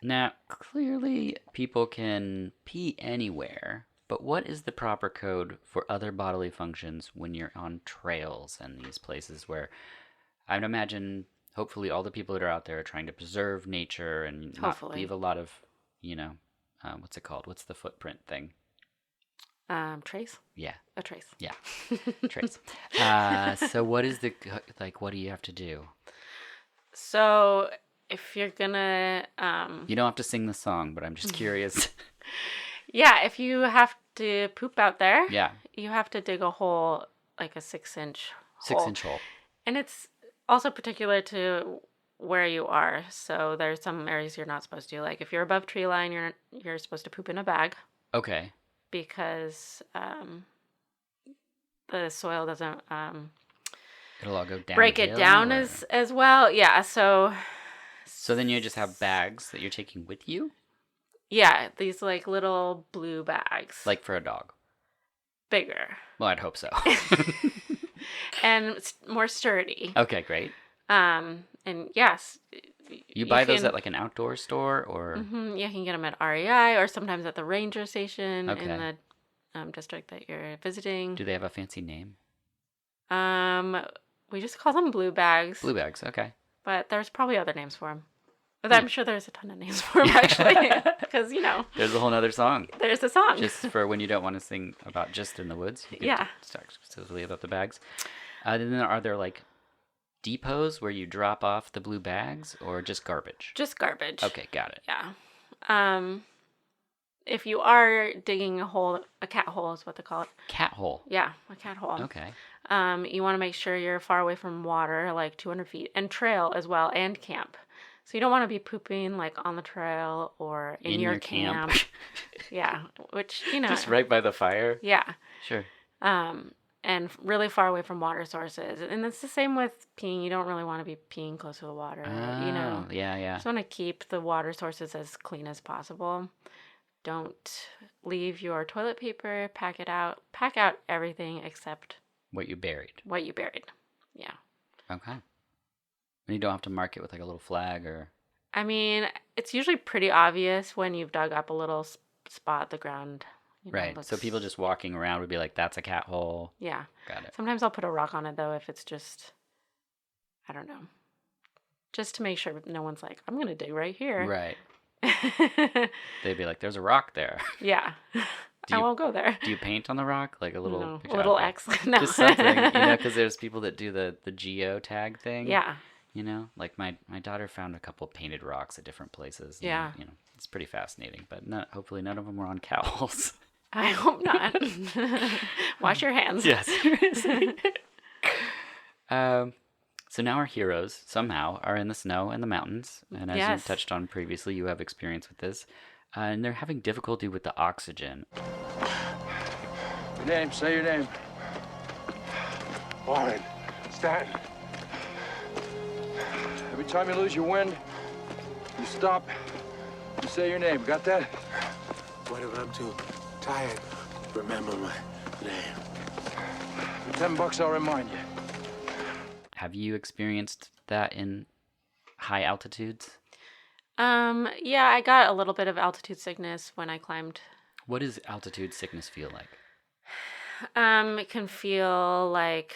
Now, clearly people can pee anywhere, but what is the proper code for other bodily functions when you're on trails and these places where I'd imagine hopefully all the people that are out there are trying to preserve nature and not Hopefully. leave a lot of, what's it called? What's the footprint thing? Trace? Yeah. A trace. Yeah. Trace. So what is what do you have to do? So if you're gonna, You don't have to sing the song, but I'm just curious. yeah, if you have to poop out there, Yeah. you have to dig a hole, like a 6-inch hole. 6-inch hole. And it's also particular to where you are. So there's some areas you're not supposed to. Like if you're above tree line, you're supposed to poop in a bag Okay. because the soil doesn't It'll all go down. break it down as well. Yeah. So then you just have bags that you're taking with you? yeah, these like little blue bags. Like for a dog. Bigger. Well, I'd hope so. And more sturdy. Okay, great. And yes. You buy those at like an outdoor store or? You can get them at REI or sometimes at the ranger station Okay. in the district that you're visiting. Do they have a fancy name? We just call them blue bags. Blue bags, okay. But there's probably other names for them. But I'm sure there's a ton of names for them, actually. Because, There's a whole nother song. there's a song. Just for when you don't want to sing about just in the woods. You can Yeah. talk specifically about the bags. Then are there like depots where you drop off the blue bags or just garbage? Just garbage. Okay, got it. Yeah. If you are digging a cat hole is what they call it. Cat hole. Yeah, a cat hole. Okay. You want to make sure you're far away from water, like 200 feet, and trail as well, and camp. So you don't want to be pooping like on the trail or in your camp. Yeah, which, Just right by the fire? Yeah. Sure. And really far away from water sources. And it's the same with peeing. You don't really want to be peeing close to the water. Oh, yeah. Just want to keep the water sources as clean as possible. Don't leave your toilet paper, pack it out. Pack out everything except What you buried. what you buried. Yeah. Okay. And you don't have to mark it with like a little flag or... I mean, it's usually pretty obvious when you've dug up a little spot, the ground. Right. Looks... So people just walking around would be like, that's a cat hole. Yeah. Got it. Sometimes I'll put a rock on it, though, if it's just, I don't know. Just to make sure no one's like, I'm going to dig right here. Right. They'd be like, there's a rock there. Yeah. I won't go there. Do you paint on the rock? Like a little... No, picture? a little Okay. X. No. Just something, because there's people that do the geo tag thing. Yeah. Like my daughter found a couple painted rocks at different places. And, Yeah. It's pretty fascinating, but hopefully none of them were on cat holes. I hope not. Wash your hands. Yes. So now our heroes somehow are in the snow and the mountains, and as you Yes. touched on previously, you have experience with this, and they're having difficulty with the oxygen. Your name, say your name. Warren. Stanton. Every time you lose your wind, you stop, you say your name. Got that? What if I'm too tired? Remember my name. For $10, I'll remind you. Have you experienced that in high altitudes? Yeah, I got a little bit of altitude sickness when I climbed. What does altitude sickness feel like? It can feel like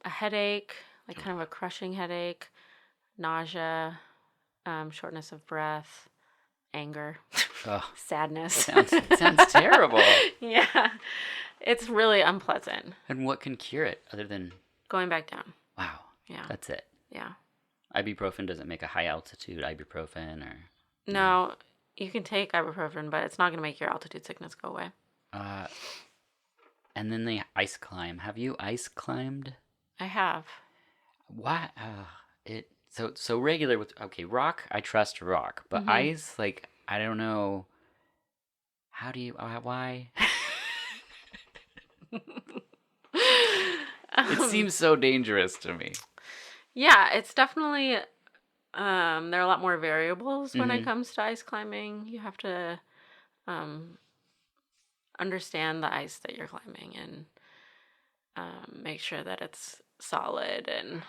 a headache, like kind of a crushing headache, nausea, shortness of breath, anger, Oh, sadness. sounds terrible. Yeah, it's really unpleasant. And what can cure it other than... Going back down. Wow. Yeah. That's it. Yeah. Ibuprofen doesn't make a high altitude ibuprofen or... No, you can take ibuprofen, but it's not going to make your altitude sickness go away. And then they ice climb. Have you ice climbed? I have. Why? So regular with... Okay, rock, I trust rock. But ice, like, I don't know... How do you... why? It seems so dangerous to me. Yeah, it's definitely... there are a lot more variables when it comes to ice climbing. You have to understand the ice that you're climbing and make sure that it's solid. And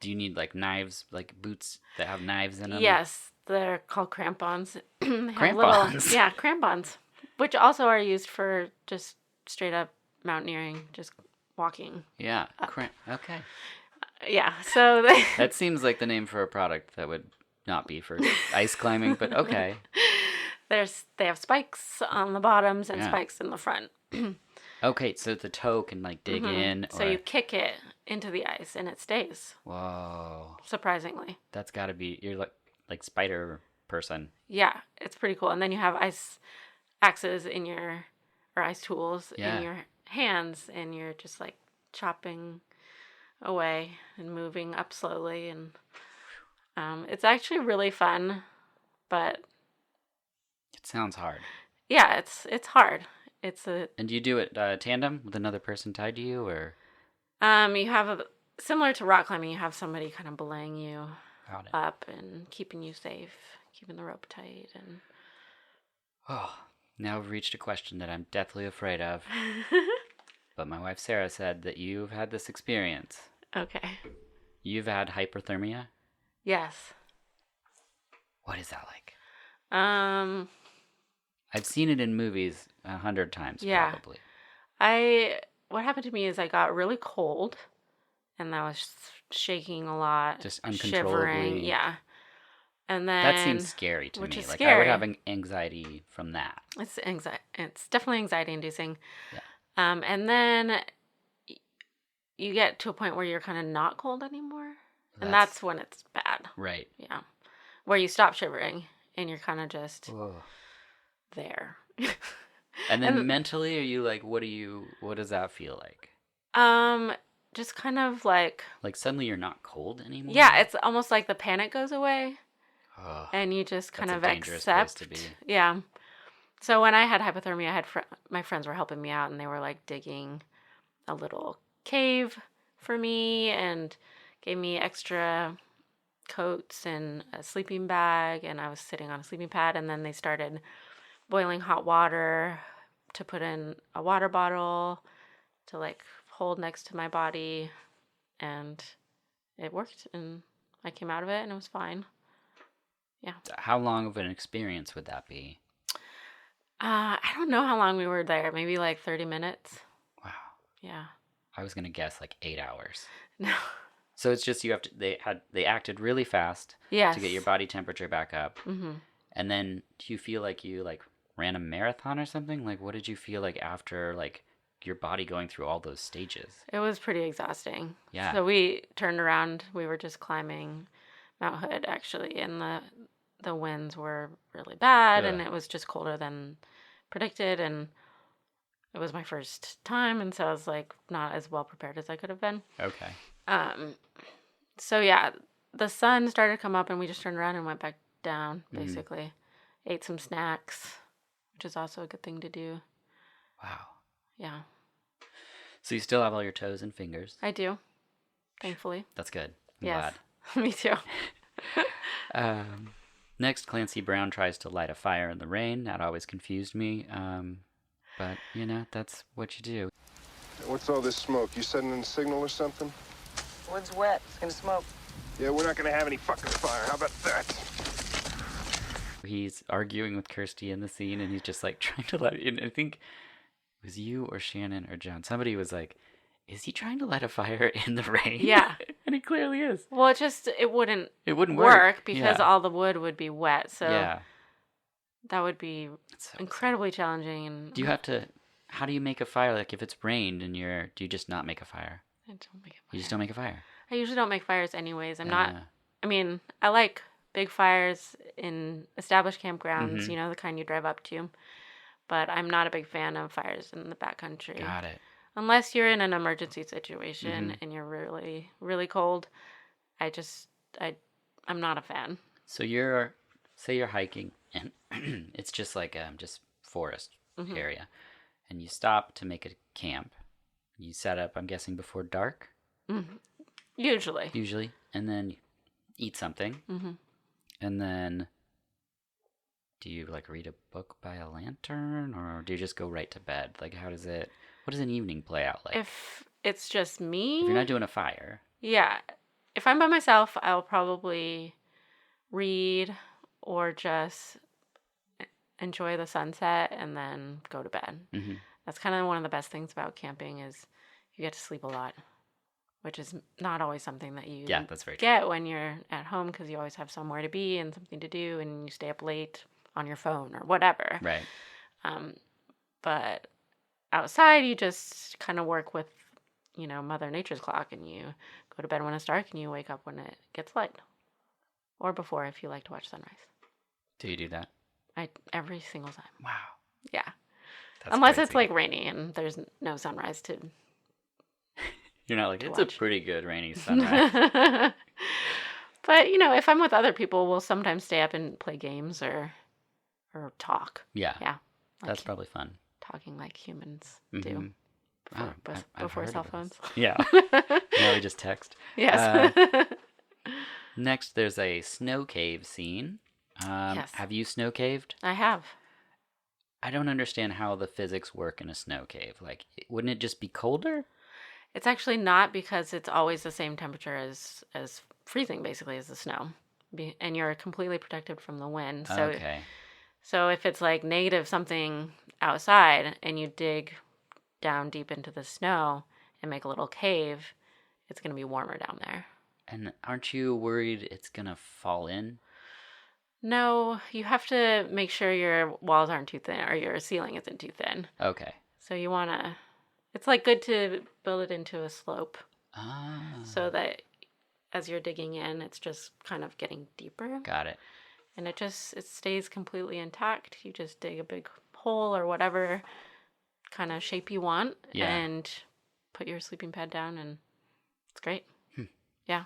Do you need, like, knives, like boots that have knives in them? yes, They're called crampons. They have Crampons? Yeah, crampons, which also are used for just straight up mountaineering, just walking. Yeah. Okay. Yeah, so they That seems like the name for a product that would not be for ice climbing, but okay. they have spikes on the bottoms and Yeah. spikes in the front. Okay, so the toe can like dig in. So or... you kick it into the ice and it stays. Whoa. Surprisingly. That's got to be, you're like spider person. Yeah, it's pretty cool. And then you have ice axes or ice tools Yeah. in your hands, and you're just like chopping away and moving up slowly. And it's actually really fun, but It sounds hard. yeah, it's hard. And do you do it tandem with another person tied to you, or? You have similar to rock climbing, you have somebody kind of belaying you Got it. up and keeping you safe, keeping the rope tight, and Oh, now we've reached a question that I'm deathly afraid of. But my wife Sarah said that you've had this experience. okay. You've had hyperthermia? Yes. What is that like? I've seen it in movies 100 times, Yeah. probably. What happened to me is I got really cold, and I was shaking a lot, Just shivering. uncontrollably. Yeah. And then That seems scary to which me. is Like, I would scary. have anxiety from that. It's definitely anxiety inducing. Yeah. And then you get to a point where you're kind of not cold anymore, and that's when it's bad. Right. Yeah. Where you stop shivering and you're kind of just Whoa. there. And then mentally, are you like, what does that feel like? Just kind of like, Like suddenly you're not cold anymore? yeah, it's almost like the panic goes away Oh, and you just kind that's of a dangerous place accept. to be. Yeah. So when I had hypothermia, I had my friends were helping me out, and they were like digging a little cave for me and gave me extra coats and a sleeping bag, and I was sitting on a sleeping pad, and then they started boiling hot water to put in a water bottle to like hold next to my body, and it worked, and I came out of it and it was fine. Yeah. How long of an experience would that be? I don't know how long we were there, maybe like 30 minutes. Wow. Yeah. I was gonna guess like 8 hours. No. So it's just they acted really fast Yes. to get your body temperature back up. Mm-hmm. And then do you feel like you like ran a marathon or something? Like what did you feel like after like your body going through all those stages? It was pretty exhausting. Yeah. So we turned around. We were just climbing Mount Hood, actually, and the winds were really bad, and Ugh. it was just colder than predicted, and it was my first time, and so I was like not as well prepared as I could have been. Okay. So yeah, the sun started to come up, and we just turned around and went back down, basically. Ate some snacks, which is also a good thing to do. Wow. Yeah, So you still have all your toes and fingers. I do, thankfully. That's good. I'm Yes, me too. glad. Next, Clancy Brown tries to light a fire in the rain. That always confused me. But, you know, that's what you do. What's all this smoke? You setting in a signal or something? Wood's wet. It's gonna smoke. Yeah, we're not gonna have any fucking fire. How about that? He's arguing with Kirsty in the scene, and he's just, like, trying to light it. And I think it was you or Shannon or John. Somebody was like, is he trying to light a fire in the rain? Yeah. And he clearly is. Well, it wouldn't work. because Yeah. all the wood would be wet. So Yeah. that would be It's so incredibly challenging. And Do you have to, how do you make a fire? Like if it's rained and do you just not make a fire? I don't make a fire. You just don't make a fire? I usually don't make fires anyways. I'm not. Uh, I mean, I like big fires in established campgrounds. Mhm. You know, the kind you drive up to. But I'm not a big fan of fires in the backcountry. Got it. Unless you're in an emergency situation Mhm. and you're really, really cold. I'm not a fan. So say you're hiking and it's just like just forest Mhm. area, and you stop to make a camp. You set up, I'm guessing, before dark, Usually. usually, and then eat something, Mhm. and then do you like read a book by a lantern, or do you just go right to bed? Like what does an evening play out like? If it's just me, If you're not doing a fire. yeah. If I'm by myself, I'll probably read or just enjoy the sunset and then go to bed. Mm-hmm. That's kind of one of the best things about camping is you get to sleep a lot, which is not always something that you That's very true. get when you're at home because you always have somewhere to be and something to do and you stay up late on your phone or whatever. Right. But outside, you just kind of work with, Mother Nature's clock, and you go to bed when it's dark and you wake up when it gets light. Or before if you like to watch sunrise. Do you do that? Every single time. Wow. Yeah. That's Unless crazy. it's like rainy and there's no sunrise to You're not like, it's watch. a pretty good rainy sunrise. But, if I'm with other people, we'll sometimes stay up and play games or talk. Yeah. Yeah. That's probably fun. Talking like humans Mhm. do Wow, I've before heard cell of phones. this. Yeah. Now we just text. Yes. Next, there's a snow cave scene. Yes. Have you snow caved? I have. I don't understand how the physics work in a snow cave. Like, wouldn't it just be colder? It's actually not because it's always the same temperature as freezing, basically, as the snow. And you're completely protected from the wind. So, Okay. so if it's like negative something outside and you dig down deep into the snow and make a little cave, it's going to be warmer down there. And aren't you worried it's going to fall in? No, you have to make sure your walls aren't too thin or your ceiling isn't too thin. Okay. So you want to, it's like good to build it into a slope Ah. so that as you're digging in, it's just kind of getting deeper. Got it. And it stays completely intact. You just dig a big hole or whatever kind of shape you want and put your sleeping pad down and it's great. Yeah.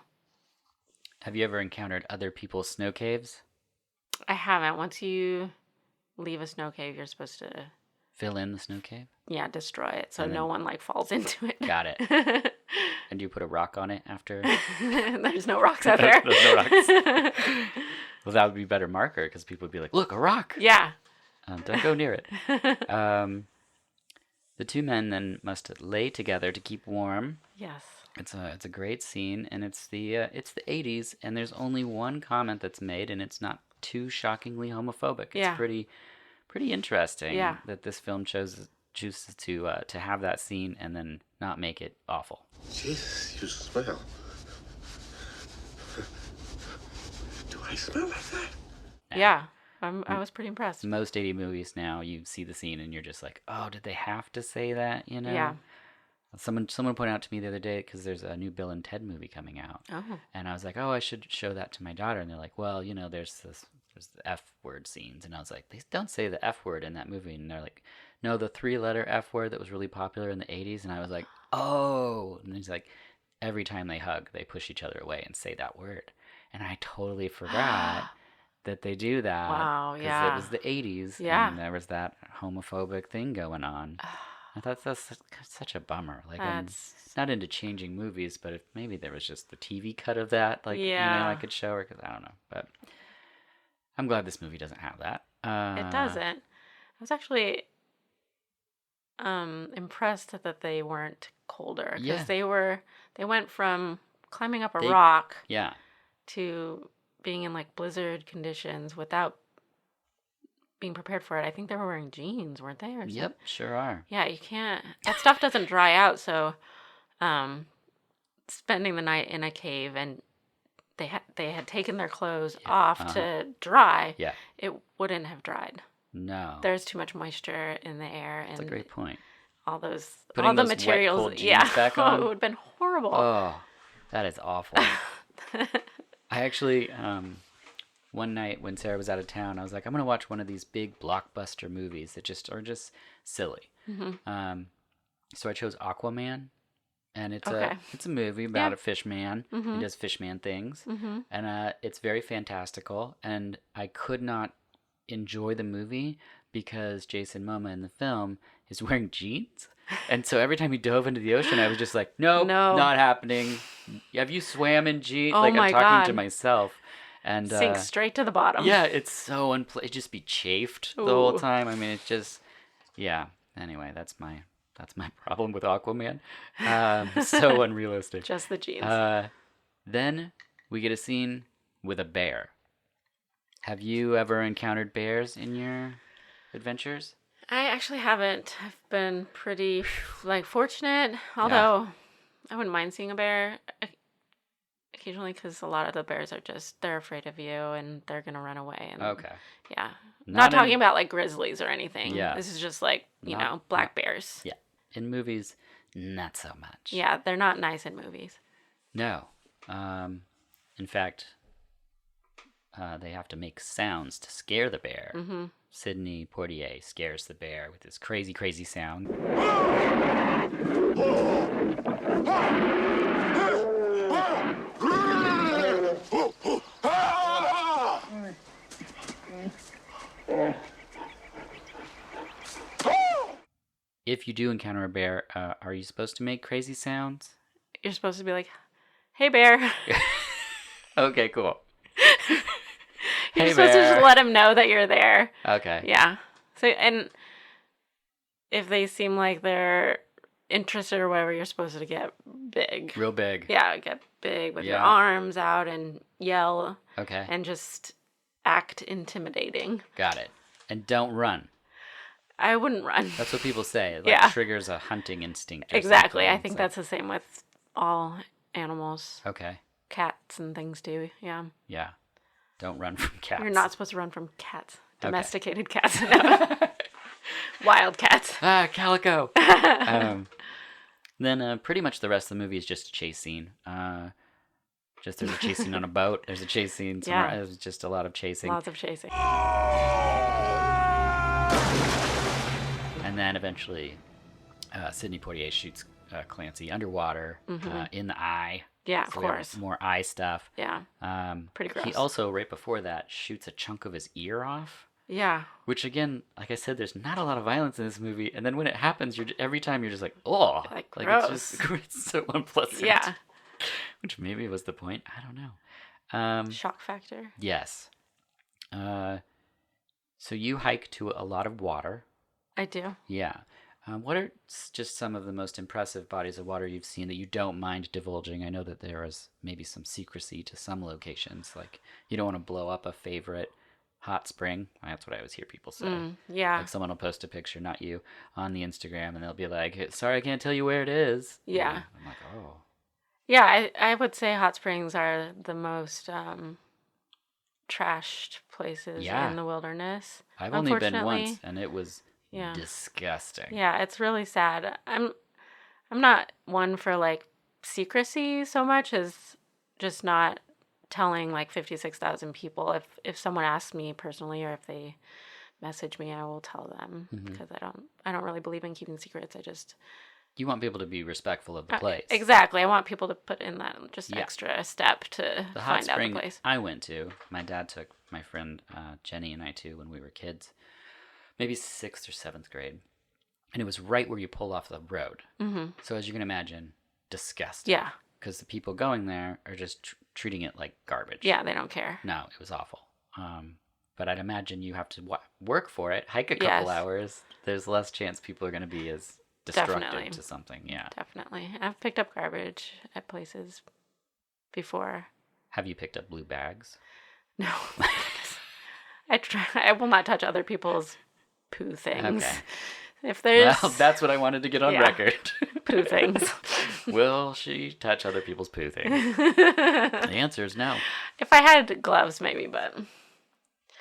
Have you ever encountered other people's snow caves? I haven't. Once you leave a snow cave, you're supposed to Fill in the snow cave? destroy it so And no then- one falls into it. Got it. And do you put a rock on it after? There's no rocks out there. There's no rocks. Well, that would be a better marker because people would be like, look, a rock. Yeah. Don't go near it. The two men then must lay together to keep warm. Yes. It's a great scene, and it's the 80s, and there's only one comment that's made, and it's not too shockingly homophobic. It's Yeah. pretty interesting Yeah. that this film chooses to have that scene and then not make it awful. Jesus, you smell. Do I smell like that? Yeah. I was pretty impressed. Most 80 movies now, you see the scene and you're just like, oh, did they have to say that? Yeah. Someone pointed out to me the other day because there's a new Bill and Ted movie coming out, Oh. and I was like, oh, I should show that to my daughter, and they're like, well, there's the F word scenes, and I was like, they don't say the F word in that movie, and they're like, no, the 3-letter F word that was really popular in the 80s, and I was like, oh, and he's like, every time they hug, they push each other away and say that word, and I totally forgot that they do that. Wow, because yeah. it was the 80s, Yeah. and there was that homophobic thing going on. I thought that's such a bummer. Like, I'm not into changing movies, but if maybe there was just the TV cut of that, like, I could show her, because I don't know. But I'm glad this movie doesn't have that. It doesn't. I was actually impressed that they weren't colder because Yeah. they went from climbing up a They- rock Yeah. to being in like blizzard conditions without being prepared for it. I think they were wearing jeans, weren't they? Or Yep, sure are. Yeah, you can't. That stuff doesn't dry out. So, spending the night in a cave and they had taken their clothes off to dry. Yeah. It wouldn't have dried. No. There's too much moisture in the air That's and a great point. all those Putting all the those wet, materials. cold jeans Yeah, back Oh, on? it would have been horrible. Oh, that is awful. I actually, one night when Sarah was out of town, I was like, I'm going to watch one of these big blockbuster movies that just are just silly. Mm-hmm. So I chose Aquaman, and it's Okay. a movie about Yeah. a fish man. Mhm. He does fish man things, Mm-hmm. and it's very fantastical. And I could not enjoy the movie because Jason Momoa in the film is wearing jeans. And so every time he dove into the ocean, I was just like, nope, No. not happening. Have you swam in jeans? Oh like, my I'm talking to God. myself. And Sink straight to the bottom. yeah, it's so it just be chafed the whole Ooh. time. I mean, it's just, yeah. Anyway, that's my problem with Aquaman. So unrealistic. Just the jeans. Then we get a scene with a bear. Have you ever encountered bears in your adventures? I actually haven't. I've been pretty fortunate, although I wouldn't mind seeing a bear occasionally because a lot of the bears are they're afraid of you and they're gonna run away. And Okay. yeah, Not not talking about like grizzlies or anything. Yeah. This is just like black bears. Yeah. In movies, not so much. Yeah, they're not nice in movies. No. In fact, they have to make sounds to scare the bear. Mm-hmm. Sidney Poitier scares the bear with his crazy, crazy sound. If you do encounter a bear, are you supposed to make crazy sounds? You're supposed to be like, "Hey, bear." Okay, cool. You're Hey, supposed to bear. just let them know that you're there. Okay. Yeah. So, and if they seem like they're interested or whatever, you're supposed to get big. Real big. Yeah, get big with your Yeah. arms out and yell. Okay. And just act intimidating. Got it. And don't run. I wouldn't run. That's what people say. It triggers a hunting instinct. Or Exactly. something. I think that's the same with all animals. Okay. Cats and things too. Yeah. Yeah. Don't run from cats. You're not supposed to run from cats. Domesticated cats. Wild cats. Ah, Calico. Then pretty much the rest of the movie is just a chase scene. Just there's a chase scene on a boat. There's a chase scene somewhere. Yeah. There's just a lot of chasing. Lots of chasing. And then eventually, Sidney Poitier shoots Clancy underwater in the eye. Yeah, So of we have course. more eye stuff. Yeah. Pretty gross. He also, right before that, shoots a chunk of his ear off. Yeah. Which, again, like I said, there's not a lot of violence in this movie. And then when it happens, every time you're just like, oh. Like it's gross. just it's so unpleasant. Yeah. Which maybe was the point. I don't know. Shock factor. Yes. So you hike to a lot of water. I do. Yeah. What are just some of the most impressive bodies of water you've seen that you don't mind divulging? I know that there is maybe some secrecy to some locations. Like, you don't want to blow up a favorite hot spring. That's what I always hear people say. Yeah. Like, someone will post a picture, not you, on the Instagram, and they'll be like, sorry, I can't tell you where it is. Yeah. I'm like, oh. Yeah, I would say hot springs are the most trashed places in the wilderness. I've only been unfortunately. once, and it was disgusting. Yeah, it's really sad. I'm not one for like secrecy so much as just not telling like 56,000 people. If someone asks me personally or if they message me, I will tell them because I don't really believe in keeping secrets. You want people to be respectful of the place. Exactly. I want people to put in that just extra step to The hot find out spring the place. I went to, my dad took my friend Jenny and I to when we were kids, maybe 6th or 7th grade. And it was right where you pull off the road. Mm-hmm. So as you can imagine, disgusting. Yeah. Because the people going there are just treating it like garbage. Yeah, they don't care. No, it was awful. But I'd imagine you have to work for it, hike a couple hours. There's less chance people are going to be as destructive to something. Yeah. Definitely. I've picked up garbage at places before. Have you picked up blue bags? No. I will not touch other people's poo things. Okay. If there's... Well, that's what I wanted to get on record. Poo things. Will she touch other people's poo things? The answer is no. If I had gloves, maybe, but...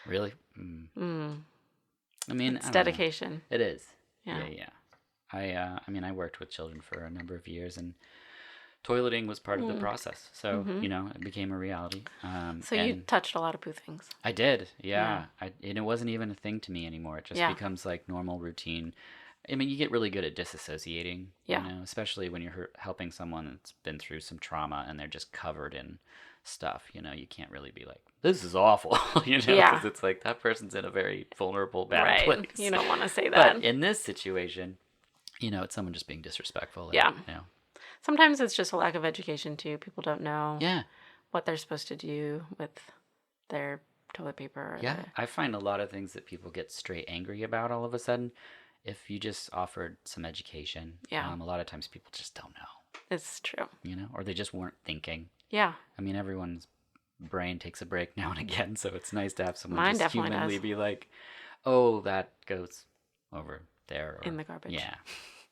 Really? I mean, it's dedication. It is. Yeah. I mean, I worked with children for a number of years, and toileting was part of the process. So, it became a reality. So you touched a lot of poo things. I did, yeah. And it wasn't even a thing to me anymore. It just becomes like normal routine. I mean, you get really good at disassociating, especially when you're helping someone that's been through some trauma and they're just covered in stuff. You can't really be like, this is awful, because it's like that person's in a very vulnerable, bad place. You don't want to say that. But in this situation, it's someone just being disrespectful. And, sometimes it's just a lack of education too. People don't know what they're supposed to do with their toilet paper. I find a lot of things that people get straight angry about all of a sudden. If you just offered some education, a lot of times people just don't know. It's true. Or they just weren't thinking. Yeah. I mean, everyone's brain takes a break now and again, so it's nice to have someone Mine just definitely humanly does. be like, oh, that goes over there. Or, In the garbage. Yeah,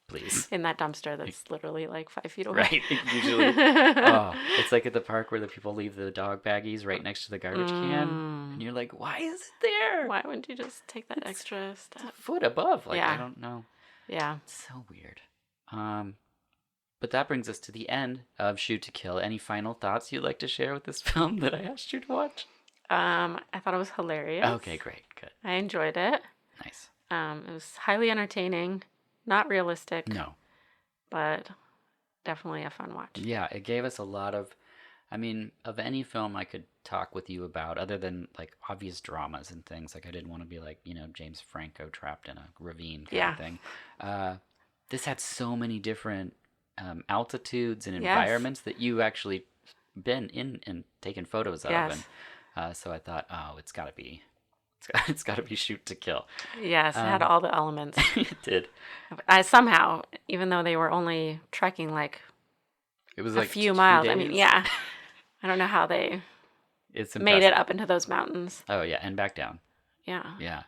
please. In that dumpster that's literally like 5 feet away. Right, usually. Oh, it's like at the park where the people leave the dog baggies right next to the garbage can. And you're like, why is it there? Why wouldn't you just take that extra step? It's a foot above. Like, Yeah. I don't know. Yeah. It's so weird. But that brings us to the end of Shoot to Kill. Any final thoughts you'd like to share with this film that I asked you to watch? I thought it was hilarious. Okay, great. Good. I enjoyed it. Nice. It was highly entertaining, not realistic. No. But definitely a fun watch. Yeah, it gave us a lot of, I mean, of any film I could talk with you about, other than like obvious dramas and things. Like I didn't want to be like, James Franco trapped in a ravine kind of thing. This had so many different altitudes and environments that you've actually been in and taken photos of. Yes. And so I thought, oh, it's got to be Shoot to Kill. Yes, it had all the elements. It did. I somehow, even though they were only trekking like It was a like few 2 miles. days. I mean, yeah. I don't know how they It's made impressive. it up into those mountains. Oh yeah, and back down. Yeah. Yeah.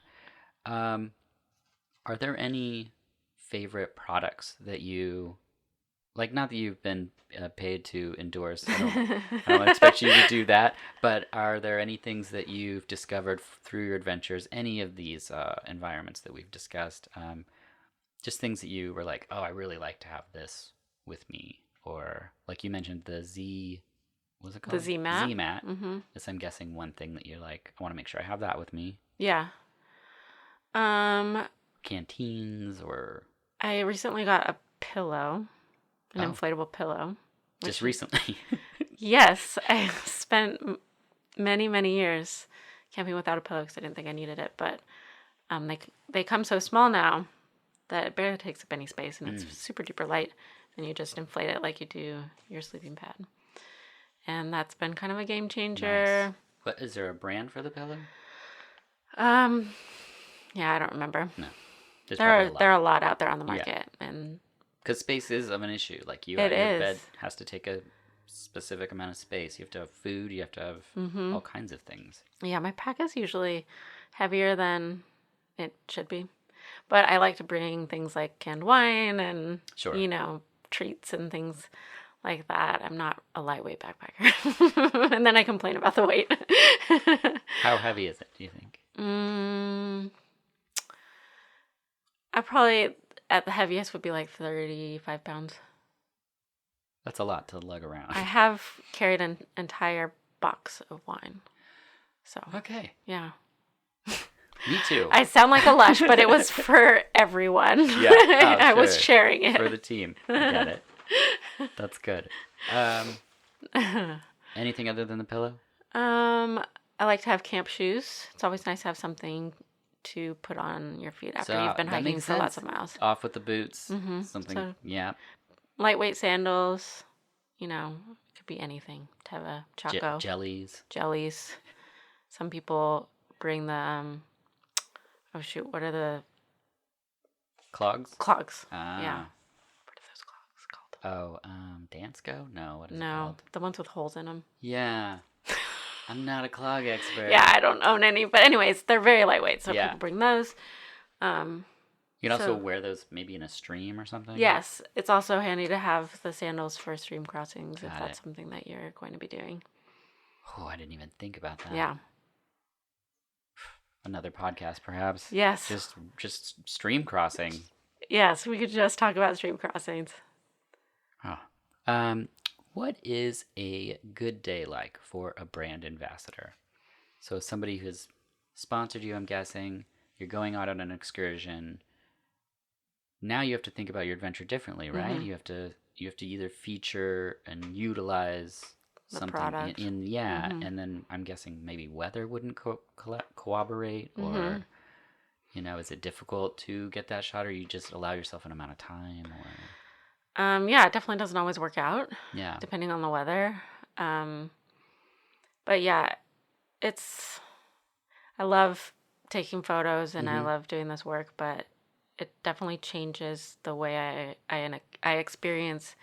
Are there any favorite products that you like? Not that you've been paid to endorse. I don't expect you to do that. But are there any things that you've discovered through your adventures? Any of these environments that we've discussed? Just things that you were like, oh, I really like to have this with me, or like you mentioned the Z. What's it called? The Z-Mat. Z-Mat. Mm-hmm. That's, I'm guessing, one thing that you're like, I want to make sure I have that with me. Yeah. Canteens or I recently got a pillow, an inflatable pillow. just recently. Yes, I spent many, many years camping without a pillow because I didn't think I needed it. But they come so small now that it barely takes up any space, and it's super duper light. And you just inflate it like you do your sleeping pad. And that's been kind of a game changer. Nice. But is there a brand for the pillow? Yeah, I don't remember. No. There are a lot out there on the market, and because space is of an issue. Like your It is. bed has to take a specific amount of space. You have to have food. You have to have all kinds of things. yeah, my pack is usually heavier than it should be. But I like to bring things like canned wine and, Sure. treats and things like that. I'm not a lightweight backpacker. And then I complain about the weight. How heavy is it, do you think? I probably, at the heaviest, would be like 35 pounds. That's a lot to lug around. I have carried an entire box of wine. So, Okay. yeah. Me too. I sound like a lush, but it was for everyone. Yeah. Oh, I was sure. sharing it. For the team. I get it. That's good. Anything other than the pillow? I like to have camp shoes. It's always nice to have something to put on your feet after you've been that hiking makes for lots sense. of miles. Off with the boots. Mhm. Something. So- Yeah. Lightweight sandals, it could be anything. To have a Choco. Jellies. Jellies. Some people bring the, what are the Clogs. clogs? Ah. Yeah. What are those clogs called? Oh, Dansko? No, what is it No, called? the ones with holes in them. Yeah. I'm not a clog expert. Yeah, I don't own any. But anyways, they're very lightweight, so Yeah. people bring those. You can also So- wear those maybe in a stream or something? Yes, it's also handy to have the sandals for stream crossings if Got that's it. something that you're going to be doing. Oh, I didn't even think about that. Yeah. Another podcast, perhaps. Yes. Just stream crossing. Yes, we could just talk about stream crossings. Oh. What is a good day like for a brand ambassador? So somebody who's sponsored you, I'm guessing, you're going out on an excursion. Now you have to think about your adventure differently, right? Mhm. You have to either feature and utilize The something product. Mhm. and then I'm guessing maybe weather wouldn't cooperate, or Mhm. is it difficult to get that shot, or you just allow yourself an amount of time, or Yeah, it definitely doesn't always work out, yeah. depending on the weather. But yeah, I love taking photos and I Mhm. love doing this work, but it definitely changes the way I experience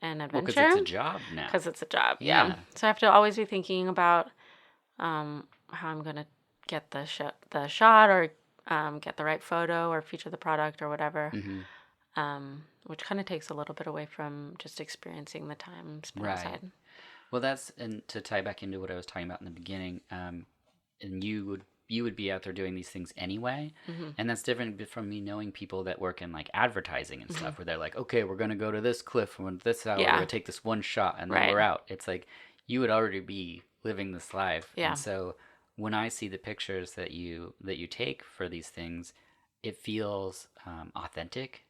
and Well, adventure. because it's a job now. Because it's a job, Yeah. yeah. So I have to always be thinking about how I'm going to get the shot or get the right photo or feature the product or whatever, which kind of takes a little bit away from just experiencing the time spent outside. Well, and to tie back into what I was talking about in the beginning, and you would be out there doing these things anyway, and that's different from me knowing people that work in like advertising and stuff, where they're like, okay, we're gonna go to this cliff, we're this hour, we're gonna take this one shot, and then we're out. It's like you would already be living this life, and so when I see the pictures that you take for these things, it feels authentic,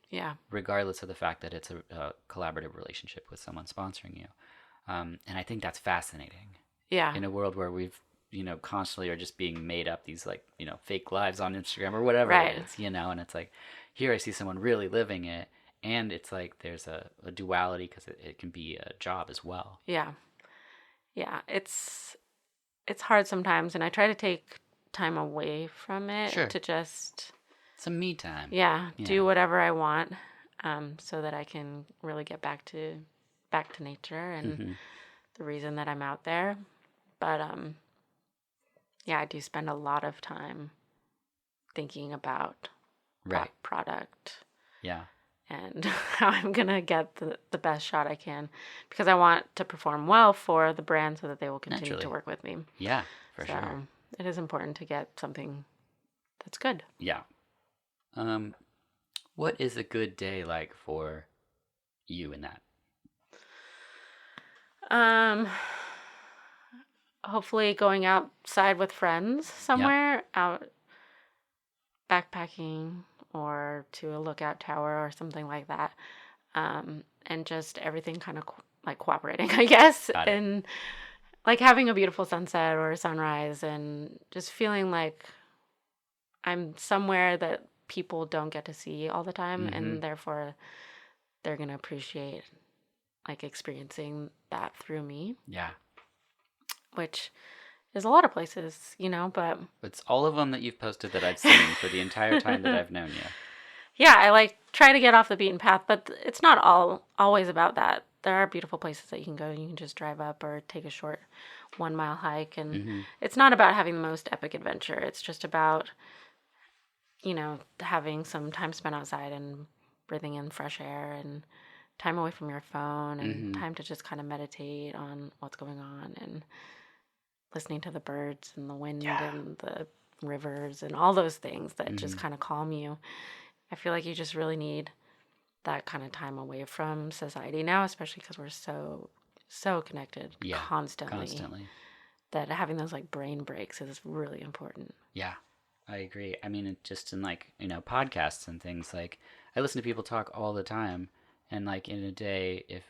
regardless of the fact that it's a collaborative relationship with someone sponsoring you. And I think that's fascinating. Yeah. In a world where we've, constantly are just being made up these like, fake lives on Instagram or whatever it is, and it's like, here I see someone really living it. And it's like there's a duality because it can be a job as well. Yeah. Yeah. It's hard sometimes. And I try to take time away from it to just... Some me time. Yeah. Do whatever I want so that I can really get back to nature and the reason that I'm out there. But I do spend a lot of time thinking about product. Yeah. And how I'm going to get the best shot I can because I want to perform well for the brand so that they will continue to work with me. Yeah, for sure. It is important to get something that's good. Yeah. What is a good day like for you in that? Hopefully going outside with friends somewhere, out backpacking or to a lookout tower or something like that. And just everything kind of like cooperating, I guess. And like having a beautiful sunset or a sunrise and just feeling like I'm somewhere that people don't get to see all the time. And therefore they're going to appreciate like experiencing that through me. Yeah. Which is a lot of places, but... It's all of them that you've posted that I've seen for the entire time that I've known you. Yeah, I like try to get off the beaten path, but it's not always about that. There are beautiful places that you can go. You can just drive up or take a short 1 mile hike. And it's not about having the most epic adventure. It's just about, having some time spent outside and breathing in fresh air and time away from your phone and time to just kind of meditate on what's going on and listening to the birds and the wind and the rivers and all those things that just kind of calm you. I feel like you just really need that kind of time away from society now, especially because we're so connected constantly. That having those like brain breaks is really important. Yeah, I agree. I mean, just in like, podcasts and things, like I listen to people talk all the time. And like in a day, if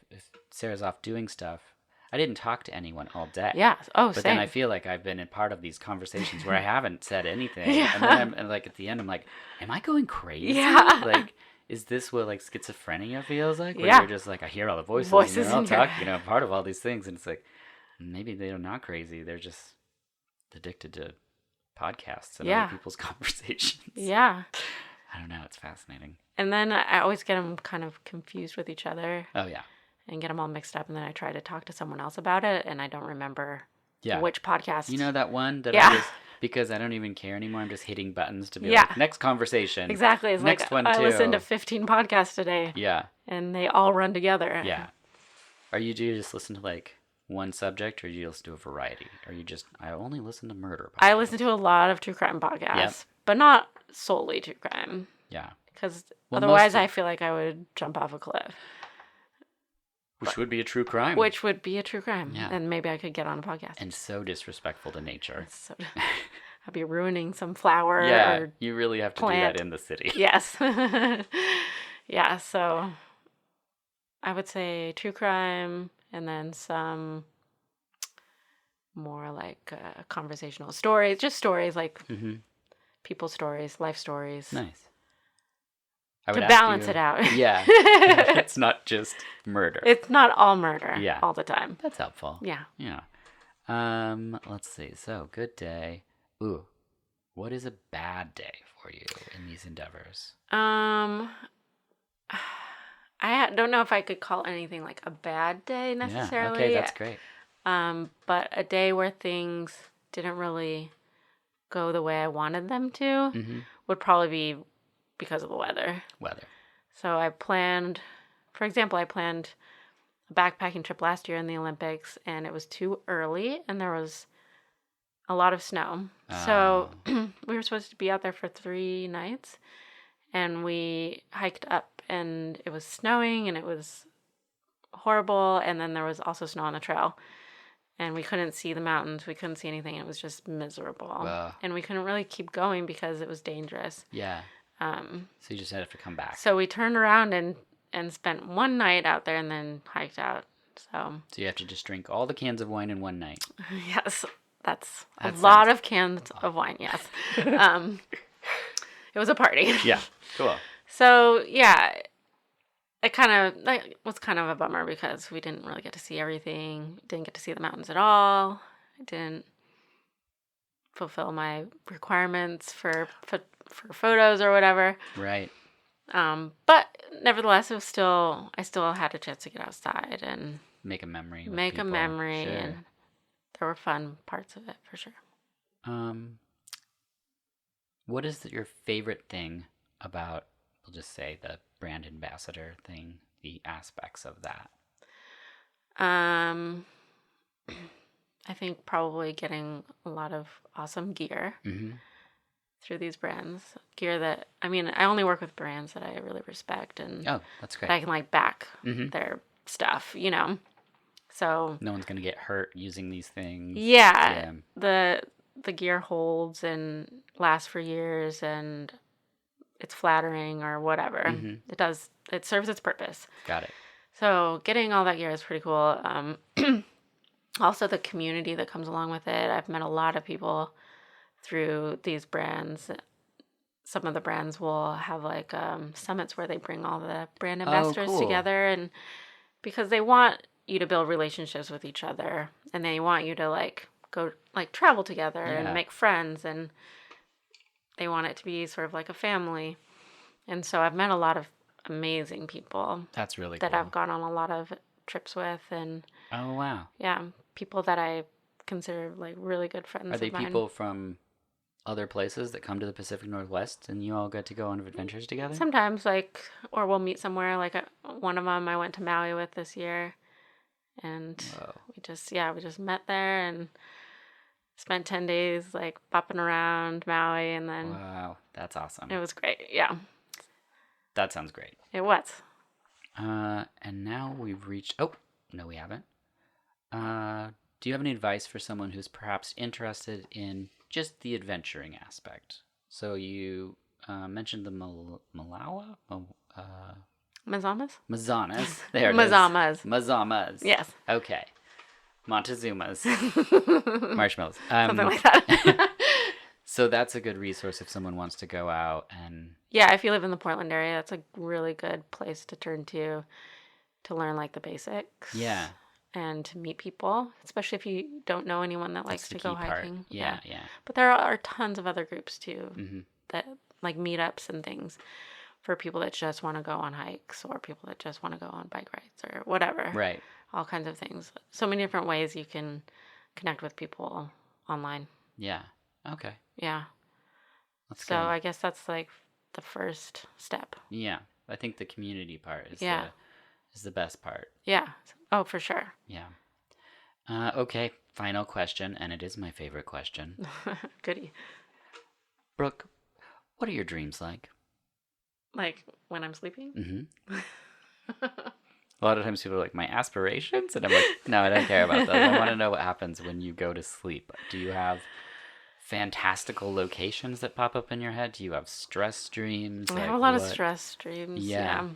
Sarah's off doing stuff, I didn't talk to anyone all day. Yeah. Oh, but same. Then I feel like I've been a part of these conversations where I haven't said anything. And then and like at the end, I'm like, am I going crazy? Yeah. Like, is this what like schizophrenia feels like? Where you're just like, I hear all the voices and they're all talking, part of all these things. And it's like, maybe they're not crazy. They're just addicted to podcasts and other people's conversations. Yeah. I don't know. It's fascinating. And then I always get them kind of confused with each other. Oh, yeah. And get them all mixed up. And then I try to talk to someone else about it. And I don't remember which podcast. You know that one that I just, because I don't even care anymore, I'm just hitting buttons to be like, next conversation. Exactly. It's next like, one, too. I listened to 15 podcasts today. Yeah. And they all run together. Yeah. Do you just listen to like one subject or do you listen to a variety? Or you just, I only listen to murder podcasts. I listen to a lot of true crime podcasts, but not solely true crime. Yeah. Because otherwise I feel like I would jump off a cliff. Which would be a true crime. Which would be a true crime. Yeah. And maybe I could get on a podcast. And so disrespectful to nature. I'd be ruining some flower or you really have to plant. Do that in the city. Yes. Yeah, so I would say true crime and then some more like conversational stories. Just stories like people's stories, life stories. Nice. To balance it out. Yeah. It's not just murder. It's not all murder all the time. That's helpful. Yeah. Yeah. Let's see. So, good day. Ooh. What is a bad day for you in these endeavors? I don't know if I could call anything like a bad day necessarily. Yeah, okay, that's great. But a day where things didn't really go the way I wanted them to would probably be because of the weather. So for example, I planned a backpacking trip last year in the Olympics, and it was too early, and there was a lot of snow. So we were supposed to be out there for 3 nights, and we hiked up, and it was snowing, and it was horrible, and then there was also snow on the trail. And we couldn't see the mountains. We couldn't see anything. It was just miserable. Wow. And we couldn't really keep going because it was dangerous. Yeah. So you just had to come back. So we turned around and spent 1 night out there and then hiked out. So you have to just drink all the cans of wine in one night. Yes. That's a lot of cans of wine, yes. It was a party. Yeah, cool. So, yeah, it was kind of a bummer because we didn't really get to see everything. Didn't get to see the mountains at all. I didn't fulfill my requirements for photos or whatever. Right. But nevertheless, I still had a chance to get outside and make a memory. Make a memory, sure. and there were fun parts of it for sure. What is your favorite thing about, we'll just say, the brand ambassador thing, the aspects of that? I think probably getting a lot of awesome gear through these brands. Gear that, I only work with brands that I really respect and that's great. I can back their stuff, So no one's gonna get hurt using these things. Yeah. The gear holds and lasts for years and it's flattering or whatever. It serves its purpose. Got it. So getting all that gear is pretty cool. Also the community that comes along with it. I've met a lot of people through these brands. Some of the brands will have summits where they bring all the brand ambassadors together, and because they want you to build relationships with each other and they want you to go travel together and make friends, and they want it to be sort of like a family. And so I've met a lot of amazing people. That's really that cool. I've gone on a lot of trips with, and oh wow. Yeah, people that I consider really good friends. Are they of mine. people from other places that come to the Pacific Northwest and you all get to go on adventures together? Sometimes or we'll meet somewhere. One of them I went to Maui with this year, and we just met there and spent 10 days bopping around Maui, and then wow, that's awesome. It was great. Yeah, that sounds great. It was. And now we've reached. Oh no, we haven't. Do you have any advice for someone who's perhaps interested in just the adventuring aspect? So you mentioned the Malawa? Mazamas? Mazanas. There it Mazamas. is. Mazamas. Yes. Okay. Montezuma's. Marshmallows. Something like that. So that's a good resource if someone wants to go out and... Yeah, if you live in the Portland area, that's a really good place to turn to learn the basics. Yeah. And to meet people, especially if you don't know anyone that likes to go hiking. Yeah. But there are tons of other groups too, that meetups and things for people that just want to go on hikes or people that just want to go on bike rides or whatever. Right. All kinds of things. So many different ways you can connect with people online. Yeah. Okay. Yeah. That's so good. I guess that's the first step. Yeah. I think the community part is the best part. Yeah. Oh, for sure. Yeah. Okay. Final question, and it is my favorite question. Goody. Brooke, what are your dreams like? When I'm sleeping? A lot of times people are like, my aspirations? And I'm like, no, I don't care about those. I want to know what happens when you go to sleep. Do you have fantastical locations that pop up in your head? Do you have stress dreams? I have a lot of stress dreams. Yeah.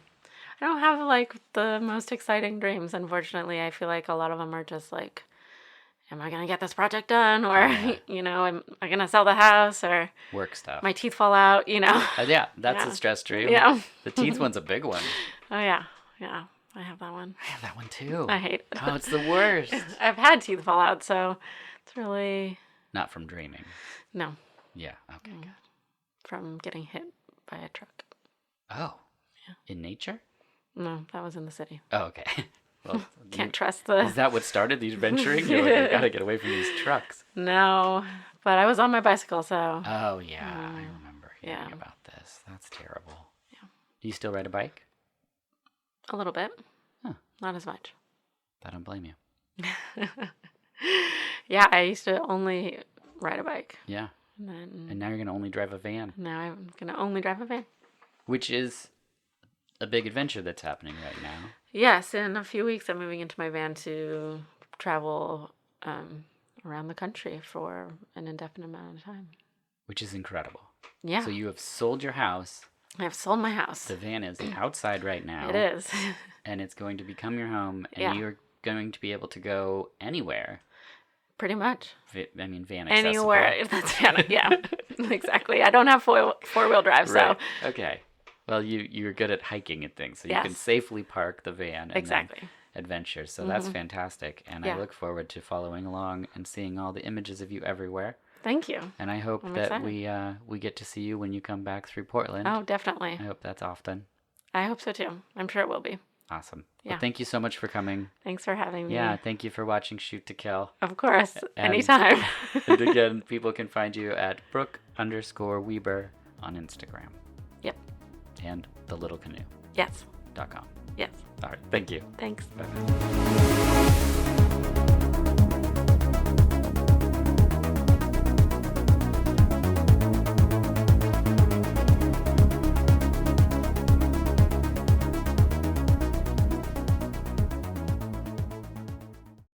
I don't have the most exciting dreams, unfortunately. I feel like a lot of them are just am I going to get this project done? Or, am I going to sell the house? Or work stuff. My teeth fall out, Yeah, that's a stress dream. Yeah. The teeth one's a big one. Oh, yeah. Yeah. I have that one. I have that one too. I hate it. Oh, it's the worst. I've had teeth fall out, so it's really... Not from dreaming. No. Yeah, okay. From getting hit by a truck. Oh. Yeah. In nature? No, that was in the city. Oh, okay. Well, Can't trust the... Is that what started these venturing? You're like, I gotta get away from these trucks. No, but I was on my bicycle, so... Oh, yeah. I remember hearing about this. That's terrible. Yeah. Do you still ride a bike? A little bit. Huh. Not as much. I don't blame you. Yeah, I used to only ride a bike. Yeah. And now you're going to only drive a van. Now I'm going to only drive a van. Which is a big adventure that's happening right now. Yes, in a few weeks I'm moving into my van to travel around the country for an indefinite amount of time. Which is incredible. Yeah. So you have sold your house. I have sold my house. The van is outside right now. It is. And it's going to become your home. And you're going to be able to go anywhere. Pretty much. I mean, van accessible. Anywhere. That's van. Yeah, exactly. I don't have four-wheel drive, Right. so. Okay. Well, you're good at hiking and things, so you can safely park the van and then adventure. So that's fantastic. And I look forward to following along and seeing all the images of you everywhere. Thank you. And I hope that we get to see you when you come back through Portland. Oh, definitely. I hope that's often. I hope so too. I'm sure it will be. Awesome. Yeah. Well, thank you so much for coming. Thanks for having me. Yeah, thank you for watching Shoot to Kill. Of course. And, anytime. And again, people can find you at Brooke_Weeber on Instagram. Yep. And thelittlecanoe.com. Yes. Yes. All right. Thank you. Thanks. Bye.